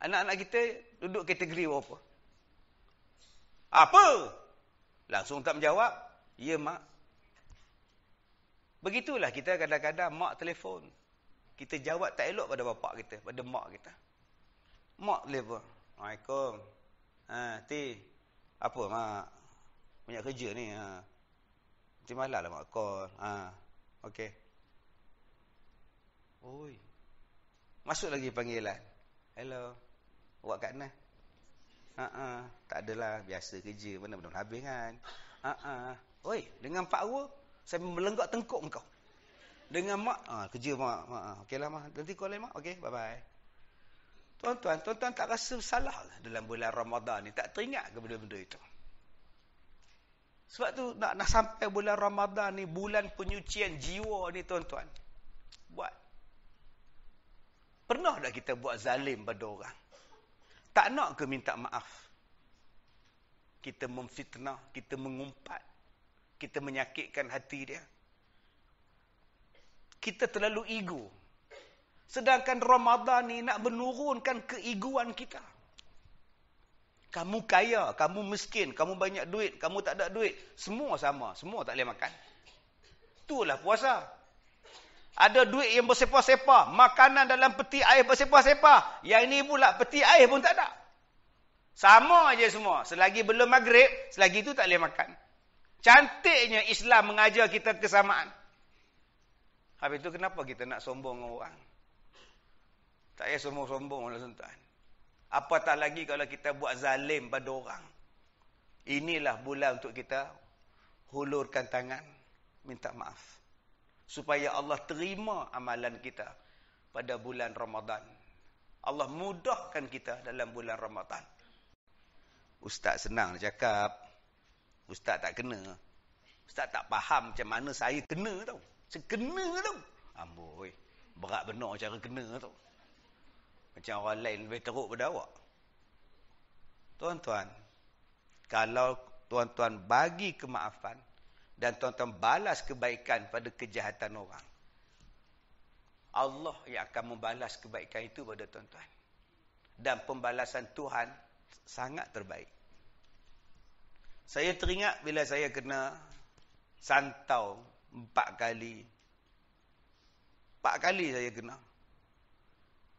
Anak-anak kita duduk kategori apa? Apa? Langsung tak menjawab. Ya, mak. Begitulah kita kadang-kadang mak telefon. Kita jawab tak elok pada bapak kita, pada mak kita. Mak telefon. Assalamualaikum. Ti. Apa, mak? Banyak kerja ni. Nanti malam lah mak call. Okey. Oi. Masuk lagi panggilan. Hello. Awak kat mana? Tak adalah. Biasa kerja. Mana-mana habis kan? Oi, dengan Pak Arwa, saya melenggak tengkuk kau. Dengan mak, kerja mak. Okeylah mak. Nanti call lain mak. Okey, bye-bye. Tuan-tuan tak rasa salah dalam bulan Ramadan ni. Tak teringat ke benda-benda itu? Sebab tu nak sampai bulan Ramadan ni, bulan penyucian jiwa ni tuan-tuan. Buat. Pernah tak kita buat zalim pada orang? Tak nak ke minta maaf? Kita memfitnah, kita mengumpat, kita menyakitkan hati dia. Kita terlalu ego. Sedangkan Ramadan ni nak menurunkan keegoan kita. Kamu kaya, kamu miskin, kamu banyak duit, kamu tak ada duit. Semua sama, semua tak boleh makan. Itulah puasa. Ada duit yang bersepah-sepah. Makanan dalam peti air bersepah-sepah. Yang ini pula peti air pun tak ada. Sama aja semua. Selagi belum maghrib, selagi itu tak boleh makan. Cantiknya Islam mengajar kita kesamaan. Habis itu kenapa kita nak sombong dengan orang? Tak payah sombong-sombong lah tuan-tuan. Apatah lagi kalau kita buat zalim pada orang. Inilah bulan untuk kita hulurkan tangan, minta maaf. Supaya Allah terima amalan kita pada bulan Ramadan. Allah mudahkan kita dalam bulan Ramadan. Ustaz senang cakap. Ustaz tak kena. Ustaz tak faham macam mana saya kena tau. Saya kena tau. Amboi, berat benar cara kena tau. Macam orang lain lebih teruk pada awak. Tuan-tuan, kalau tuan-tuan bagi kemaafan dan tuan-tuan balas kebaikan pada kejahatan orang, Allah yang akan membalas kebaikan itu pada tuan-tuan. Dan pembalasan Tuhan sangat terbaik. Saya teringat bila saya kena santau 4 kali. 4 kali saya kena.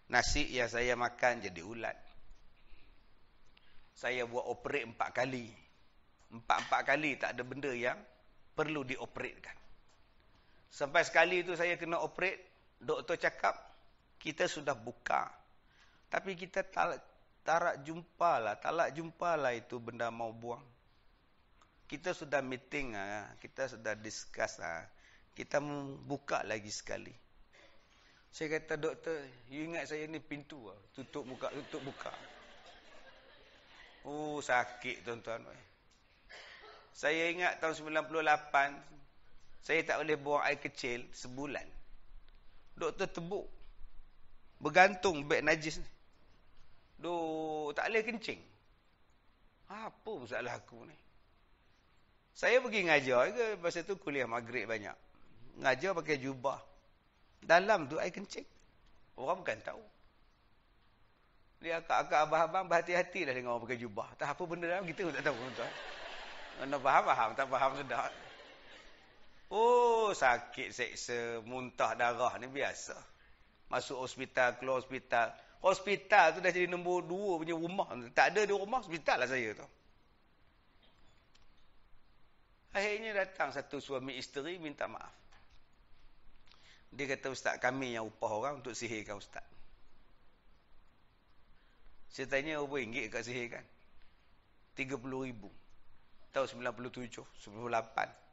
Nasi yang saya makan jadi ulat. Saya buat operate 4 kali. 4 kali tak ada benda yang perlu dioperatekan. Sampai sekali itu saya kena operate, doktor cakap, kita sudah buka. Tapi kita tak jumpa lah itu benda mau buang. kita sudah meeting, kita sudah discuss, kita buka lagi sekali. Saya kata, doktor, you ingat saya ni pintu, tutup buka. Oh, sakit tuan-tuan. Saya ingat tahun 98, saya tak boleh buang air kecil sebulan. Doktor tebuk. Bergantung beg najis ni. Tak boleh kencing. Apa masalah aku ni? Saya pergi ngajar ke, masa tu kuliah maghrib banyak. Ngajar pakai jubah. Dalam tu air kencing. Orang bukan tahu. Dia akak-akak abang-abang berhati-hati dah dengan orang pakai jubah. Tak apa benda dalam, kita pun tak tahu tuan. Mana faham, tak faham sudah. Oh, sakit, seksa, muntah darah ni biasa. Masuk hospital, keluar hospital. Hospital tu dah jadi nombor 2 punya rumah. Tak ada di rumah, hospital lah saya tu. Akhirnya datang satu suami isteri minta maaf. Dia kata, ustaz, kami yang upah orang untuk sihirkan ustaz. Saya tanya, berapa ringgit kat sihirkan? 30,000. Tahun 97, 98.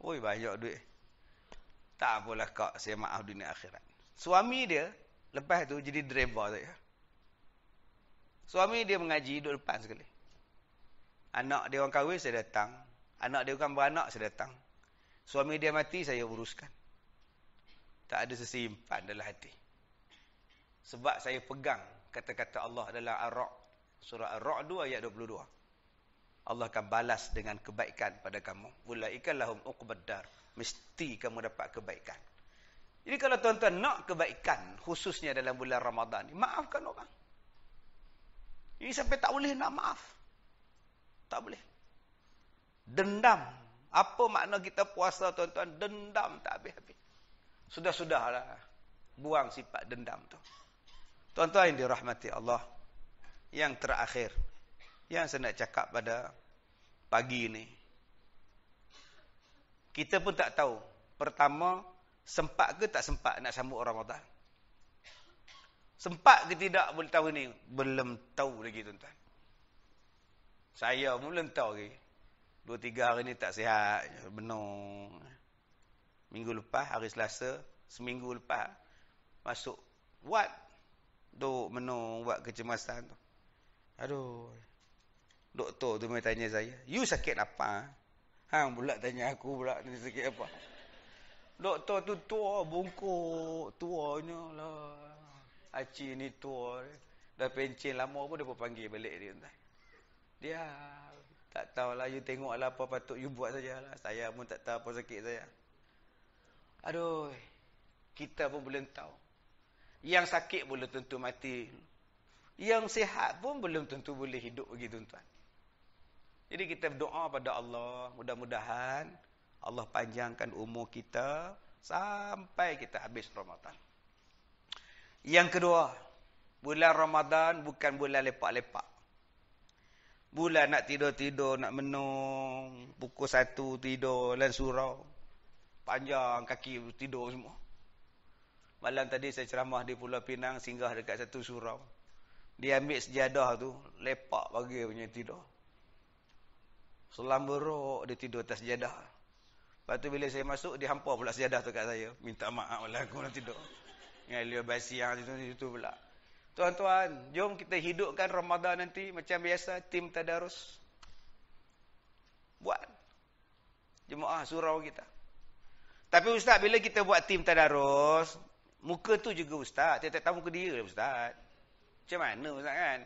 Oi, banyak duit. Tak apalah kak, saya maaf dunia akhirat. Suami dia, lepas tu jadi driver saya. Suami dia mengaji, duduk depan sekali. Anak dia orang kahwin, saya datang. Anak dia bukan beranak, saya datang. Suami dia mati, saya uruskan. Tak ada sesimpan dalam hati. Sebab saya pegang kata-kata Allah dalam Ar-Ra'd. Surah Ar-Ra'd 2 ayat 22. Allah akan balas dengan kebaikan pada kamu. Ulaika lahum uqbaddar. Mesti kamu dapat kebaikan. Jadi kalau tuan-tuan nak kebaikan, khususnya dalam bulan Ramadan ni, maafkan orang. Ini sampai tak boleh nak maaf. Tak boleh. Dendam. Apa makna kita puasa, tuan-tuan? Dendam tak habis-habis. Sudah-sudahlah. Buang sifat dendam tu. Tuan-tuan yang dirahmati Allah. Yang terakhir. Yang saya nak cakap pada pagi ni. Kita pun tak tahu. Pertama, sempat ke tak sempat nak sambut Ramadan? Sempat ke tidak boleh tahu ni? Belum tahu lagi tuan-tuan. Saya pun belum tahu lagi. 2-3 hari ni tak sihat. Benung. Minggu lepas, hari Selasa, seminggu lepas, masuk wad. Duk menung, buat kecemasan tu. Aduh. Doktor tu mai tanya saya, you sakit apa? Hang pula tanya aku pula ni sakit apa? Doktor tu tua, bungkuk, tuanya lah. Acik ni tua. Dah pencen lama pun dia pun panggil balik dia. Dia tak tahulah, you tengoklah apa patut you buat sajalah. Saya pun tak tahu apa sakit saya. Aduh, kita pun belum tahu. Yang sakit belum tentu mati. Yang sihat pun belum tentu boleh hidup lagi tuan-tuan. Jadi kita berdoa pada Allah, mudah-mudahan Allah panjangkan umur kita sampai kita habis Ramadan. Yang kedua, bulan Ramadan bukan bulan lepak-lepak. Bulan nak tidur-tidur, nak menung, pukul 1 tidur, lan surau. Panjang kaki tidur semua. Malam tadi saya ceramah di Pulau Pinang, singgah dekat satu surau. Dia ambil sejadah tu, lepak bagi punya tidur. Selam berok, dia tidur atas sejadah. Lepas tu bila saya masuk, dia hampar pula sejadah tu kat saya. Minta maaf lah aku nak tidur. Yang dia basi yang itu pula. Tuan-tuan, jom kita hidupkan Ramadan nanti macam biasa, tim tadarus. Buat. Jemaah surau kita. Tapi ustaz, bila kita buat tim tadarus, muka tu juga ustaz. Tiap-tiap tamu ke dia lah ustaz. Macam mana ustaz kan?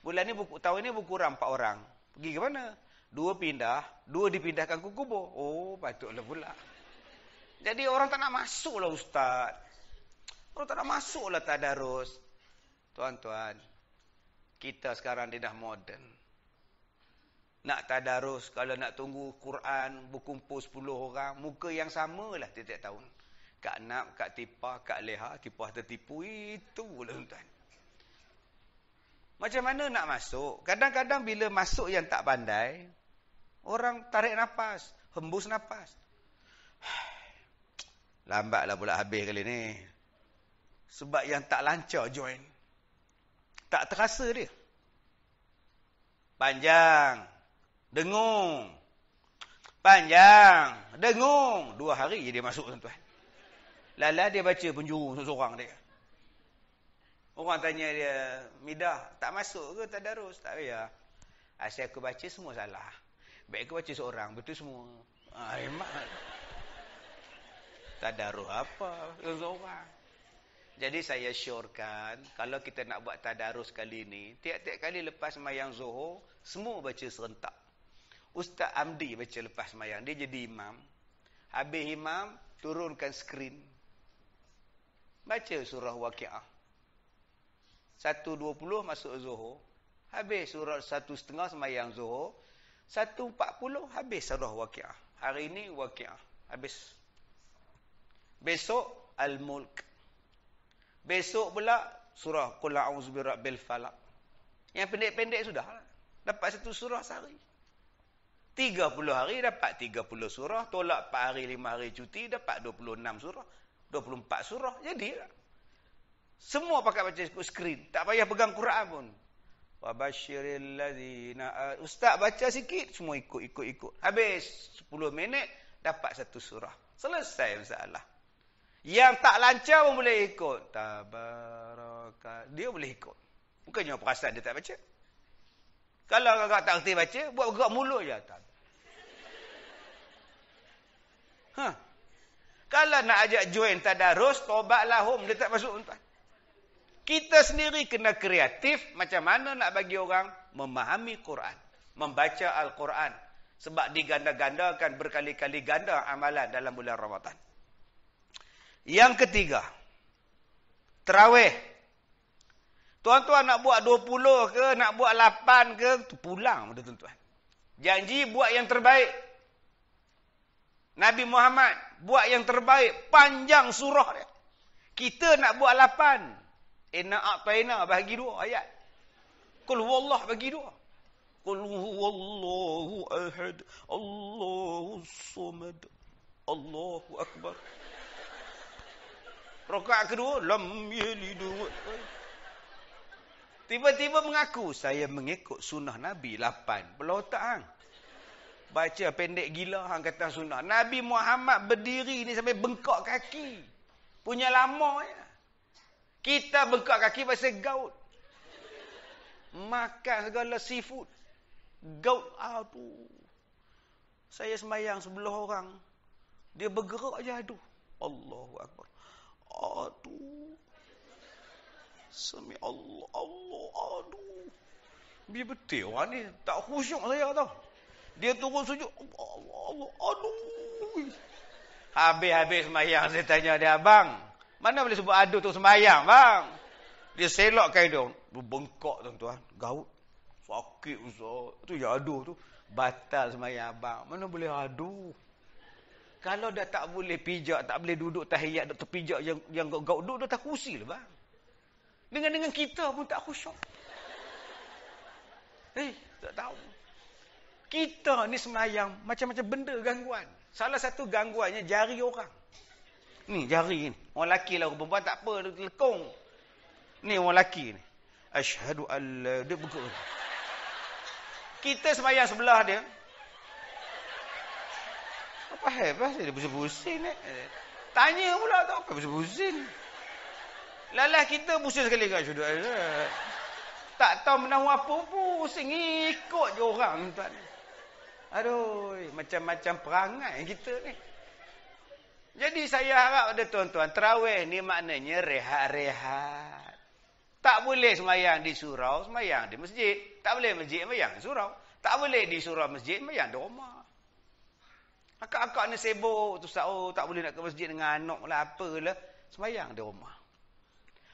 Bulan ni, tahun ni berkurang 4 orang. Pergi ke mana? 2 pindah, 2 dipindahkan ke kubur. Oh, patutlah pula. Jadi orang tak nak masuk lah ustaz. Orang tak nak masuk lah tadarus. Tuan-tuan, kita sekarang ni dah moden. Nak tadarus, kalau nak tunggu Quran, berkumpul 10 orang, muka yang sama lah tiap-tiap tahun. Kak Nap, Kak Tipah, Kak Leha, Tipah tertipu, itu lah tuan-tuan. Macam mana nak masuk? Kadang-kadang bila masuk yang tak pandai, orang tarik nafas, hembus nafas. Lambatlah pula habis kali ni. Sebab yang tak lancar join. Tak terasa dia. Panjang. Dengung. Panjang. Dengung. 2 hari je dia masuk tuan-tuan. Lala dia baca penjuru seorang dia. Orang tanya dia, Midah, tak masuk ke tadarus? Tak payah. Asyik aku baca semua salah. Baik aku baca seorang, betul semua. Hemat. Tadarus apa? Seorang. Jadi saya syorkan, kalau kita nak buat tadarus kali ni, tiap-tiap kali lepas sembahyang Zuhur, semua baca serentak. Ustaz Amdi baca lepas sembahyang, dia jadi imam. Habis imam, turunkan skrin. Baca surah Waqiah. 1.20 masuk Zuhur. Habis surah 1.30 sembahyang Zuhur. 1.40 habis surah Waqiah. Hari ini Waqiah. Habis. Besok Al-Mulk. Besok pula surah Qul a'udzu birabbil falaq. Yang pendek-pendek sudah. Dapat 1 surah sehari. 30 hari dapat 30 surah. Tolak 4 hari 5 hari cuti dapat 26 surah. 24 surah. Jadi semua pakai baca skrin. Tak payah pegang Quran pun. Wa basyiril ladzina. Ustaz baca sikit, semua ikut. Habis 10 minit dapat 1 surah. Selesai masalah. Yang tak lancar pun boleh ikut. Tabaraka. Dia boleh ikut. Bukannya perasan dia tak baca. Kalau kakak tak kerti baca, buat gerak mulut je. Kalau nak ajak join tadarus, tobatlah home. Dia tak masuk tuan. Kita sendiri kena kreatif. Macam mana nak bagi orang memahami Quran. Membaca Al-Quran. Sebab diganda-gandakan berkali-kali ganda amalan dalam bulan Ramadan. Yang ketiga, tarawih. Tuan-tuan nak buat 20 ke, nak buat 8 ke, pulang tuan-tuan. Janji buat yang terbaik. Nabi Muhammad buat yang terbaik, panjang surah dia. Kita nak buat 8. Inna a'tayna bagi 2 ayat. Qul huwallah bagi 2. Qul huwallahu ahad, Allahus samad, Allahu akbar. Rakaat kedua, lam yalid. Tiba-tiba mengaku, saya mengikut sunnah Nabi 8. Belah otak hang. Baca pendek gila hang kata sunnah. Nabi Muhammad berdiri ni sampai bengkak kaki. Punya lama ya. Kita bengkak kaki pasal gaut. Makan segala seafood. Gaut aduh. Saya sembahyang sebelah orang. Dia bergerak je aduh. Allahu akbar. Aduh. Sami Allah, aduh. Biar betul orang ni tak khusyuk saya tau. Dia turun sujud, Allah, aduh. Habis-habis sembahyang saya tanya dia, abang, mana boleh sebut aduh tu sembahyang, bang? Dia selokkan dia, bengkak tuan-tuan, gaut. Sakit Ustaz. Tu ya aduh tu. Batal sembahyang abang. Mana boleh aduh. Kalau dah tak boleh pijak, tak boleh duduk tahiyat, dah terpijak yang gaut duduk, dah tak kursi lah bang. Dengan kita pun tak khusyuk. Tak tahu. Kita ni sembahyang macam-macam benda gangguan. Salah satu gangguannya jari orang. Ni jari ni. Orang lelaki lah, orang perempuan tak apa, dia lekong. Ni orang lelaki ni. Asyhadu alla, dia bergerak. Kita sembahyang sebelah dia. Apa hebat dia pusing-pusing ni. Tanya pula tak apa pusing-pusing. Lalah kita pusing sekali kat syuduk. Tak tahu menahu apa pusing ikut je orang tuan. Aduh, macam-macam perangai kita ni. Jadi saya harap ada tuan-tuan, tarawih ni maknanya rehat-rehat. Tak boleh sembahyang di surau, sembahyang di masjid. Tak boleh masjid sembahyang di surau. Tak boleh di surau masjid sembahyang di rumah. Akak-akak ni sibuk tu tak boleh nak ke masjid dengan anak lah apalah, sembahyang di rumah.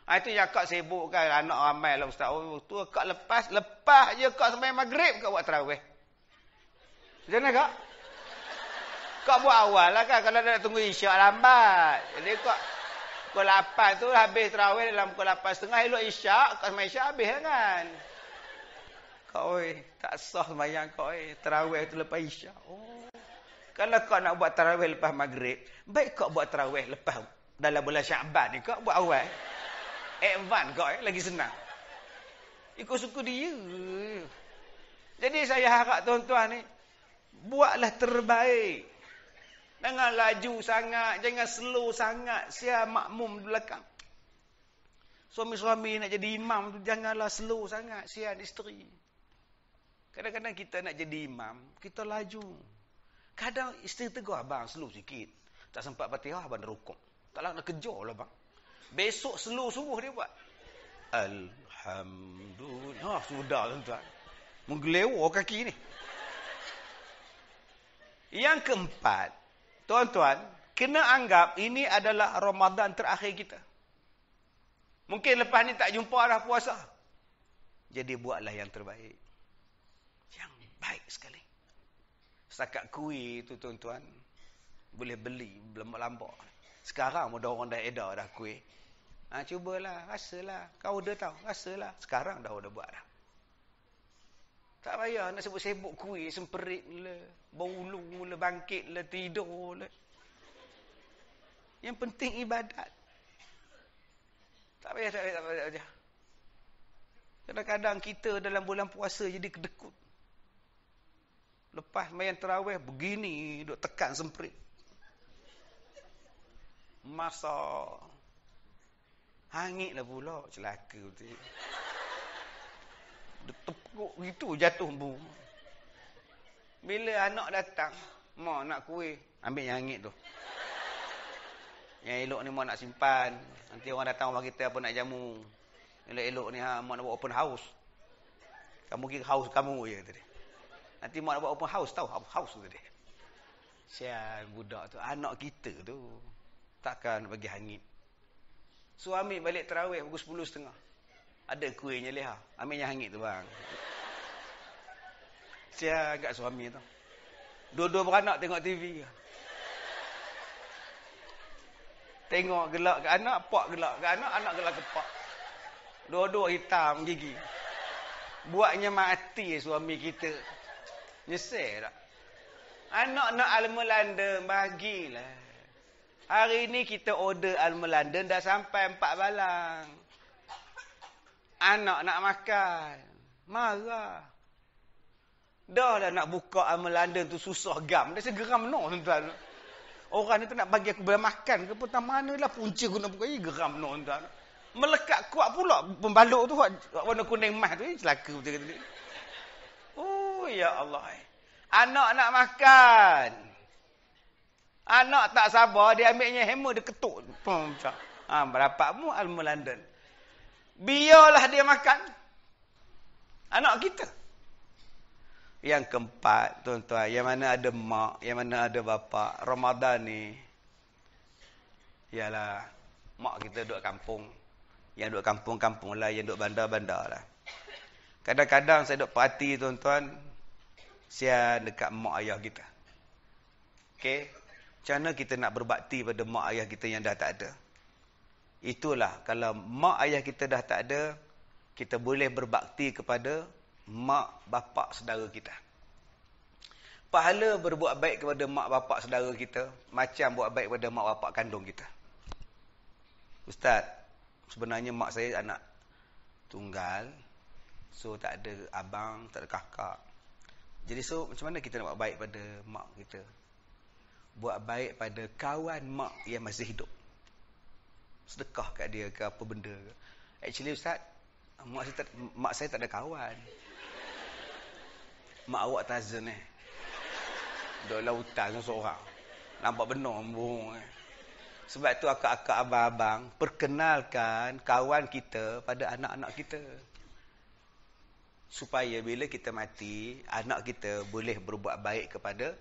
Itu yang akak sibuk kan, anak ramai lah ustaz. Tu akak lepas je akak sembahyang maghrib akak buat tarawih. Macam mana kak? Kak buat awal lah kan, kalau nak tunggu isyak lambat. Jadi kak pukul 8 tu habis tarawih dalam pukul 8.30 elok isyak, kak sembahyang isyak habis lah kan. Kak oi, tak sah sembahyang kak oi, tarawih tu lepas isyak. Kalau kak nak buat tarawih lepas maghrib, baik kak buat tarawih lepas dalam bulan Syaban ni kak buat awal. Advance kak lagi senang. Ikut suku dia. Jadi saya harap tuan-tuan ni, Buatlah terbaik. Jangan laju sangat, jangan slow sangat. Sia makmum di belakang. Suami-suami nak jadi imam tu janganlah slow sangat, sian isteri. Kadang-kadang kita nak jadi imam, kita laju. Kadang isteri tegur, abang slow sikit. Tak sempat Fatihah, abang rukuk. Taklah nak kejar lah bang. Besok slow suruh dia buat. Alhamdulillah. Sudah tuan-tuan. Menggelewa kaki ni. Yang keempat, tuan-tuan, kena anggap ini adalah Ramadan terakhir kita. Mungkin lepas ni tak jumpa dah puasa. Jadi buatlah yang terbaik. Yang baik sekali. Setakat kuih tu tuan-tuan, boleh beli lambak-lambak. Sekarang ada orang dah edar dah kuih. Cubalah, rasalah. Kau dah tahu, rasalah. Sekarang dah buat dah. Tak payah nak sebut-sebut kuih, semperit lah, bau lah, bangkit lah, tidur lah. Yang penting ibadat. Tak payah. Kadang-kadang kita dalam bulan puasa jadi kedekut. Lepas main tarawih begini, duk tekan semprit. Masa hangit lah pula, celaka betul. Dia tepuk gitu jatuh bu. Bila anak datang, mak nak kuih, ambil yang hangit tu. Yang elok ni mak nak simpan. Nanti orang datang rumah kita apa nak jamu. Elok-elok ni mak nak buat open house. Kamu kira house kamu je tadi. Nanti mak nak buat open house, tahu house tu tadi. Sial budak tu, anak kita tu. Takkan bagi hangit. Suami balik tarawih pukul 10.30. Ada kuihnya leha. Ambil yang hangit tu bang. Sial kat suami tu. Dua-dua beranak tengok TV. Tengok gelak ke anak, pak gelak ke anak, anak gelak ke pak. Dua-dua hitam gigi. Buatnya mati suami kita. Nyesel tak? Anak nak Al-Melanda, bagilah. Hari ni kita order Al-Melanda dah sampai 4 balang. Anak nak makan. Marah. Dah lah nak buka Al-Melanda tu susah gam. Dah segeram no tuan-tuan. Orang ni tu nak bagi aku boleh makan ke pun manalah punca guna buka geram no tuan. Melekat kuat pula pembaluk tu warna kuning emas tu celaka betul kata dia. Oh ya Allah. Anak nak makan. Anak tak sabar dia ambilnya hammer dia ketuk. Berapakmu Al-Melanda. Biarlah dia makan. Anak kita. Yang keempat, tuan-tuan, yang mana ada mak, yang mana ada bapa, Ramadan ni, ialah mak kita duduk kampung. Yang duduk kampung-kampung lah, yang duduk bandar-bandar lah. Kadang-kadang saya duduk parti, tuan-tuan, sian dekat mak ayah kita. Okey? Macam mana kita nak berbakti pada mak ayah kita yang dah tak ada? Itulah, kalau mak ayah kita dah tak ada, kita boleh berbakti kepada mak bapak saudara kita. Pahala berbuat baik kepada mak bapak saudara kita macam buat baik kepada mak bapak kandung kita. Ustaz, sebenarnya mak saya anak tunggal, so tak ada abang, tak ada kakak. Jadi so macam mana kita nak buat baik pada mak kita? Buat baik pada kawan mak yang masih hidup. Sedekah kat dia ke apa benda ke. Actually Ustaz, mak saya tak ada kawan. Mak awak Tazen duduk lautan seorang. Nampak benar embung. Sebab tu akak-akak abang-abang perkenalkan kawan kita pada anak-anak kita. Supaya bila kita mati, anak kita boleh berbuat baik kepada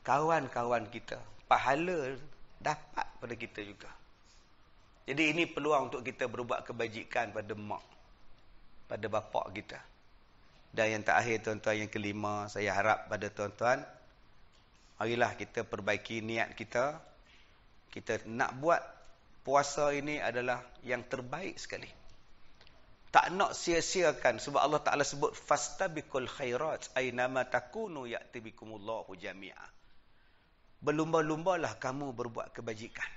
kawan-kawan kita. Pahala dapat pada kita juga. Jadi ini peluang untuk kita berbuat kebajikan pada mak, pada bapak kita. Dan yang terakhir tuan-tuan, yang kelima, saya harap pada tuan-tuan, marilah kita perbaiki niat kita. Kita nak buat puasa ini adalah yang terbaik sekali. Tak nak sia-siakan, sebab Allah Ta'ala sebut, fastabiqul khairat, aynama takunu ya'ti bikumullahu jami'a. Berlumba-lumbalah kamu berbuat kebajikan.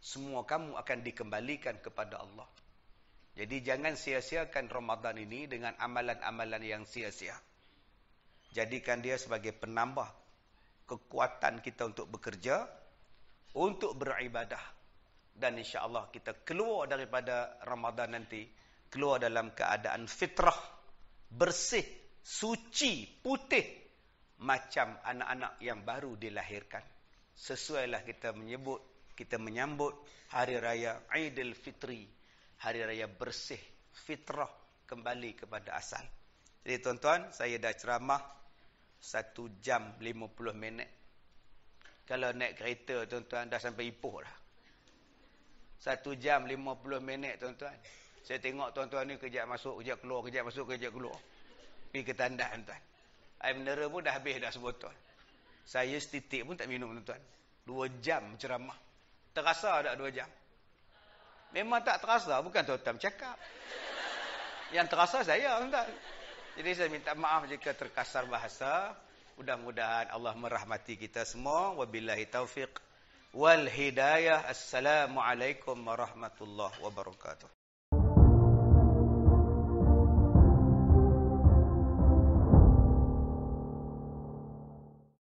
Semua kamu akan dikembalikan kepada Allah. Jadi jangan sia-siakan Ramadan ini dengan amalan-amalan yang sia-sia. Jadikan dia sebagai penambah kekuatan kita untuk bekerja, untuk beribadah. Dan insya-Allah kita keluar daripada Ramadan nanti, keluar dalam keadaan fitrah, bersih, suci, putih, macam anak-anak yang baru dilahirkan. Sesuailah kita menyambut hari raya Aidil Fitri, hari raya bersih, fitrah, kembali kepada asal. Jadi tuan-tuan, saya dah ceramah 1 jam 50 minit. Kalau naik kereta tuan-tuan dah sampai Ipoh dah. 1 jam 50 minit tuan-tuan. Saya tengok tuan-tuan ni kejap masuk, kejap keluar, kejap masuk, kejap keluar. Pergi ke tandas tuan-tuan. Air mineral pun dah habis dah sebotol. Saya setitik pun tak minum tuan-tuan. 2 jam ceramah. Terasa tak 2 jam? Memang tak terasa, bukan tuan-tuan cakap. Yang terasa saya tuan-tuan. Jadi saya minta maaf jika terkasar bahasa. Mudah-mudahan Allah merahmati kita semua. Wabillahi taufiq wal hidayah. Assalamualaikum warahmatullahi wabarakatuh.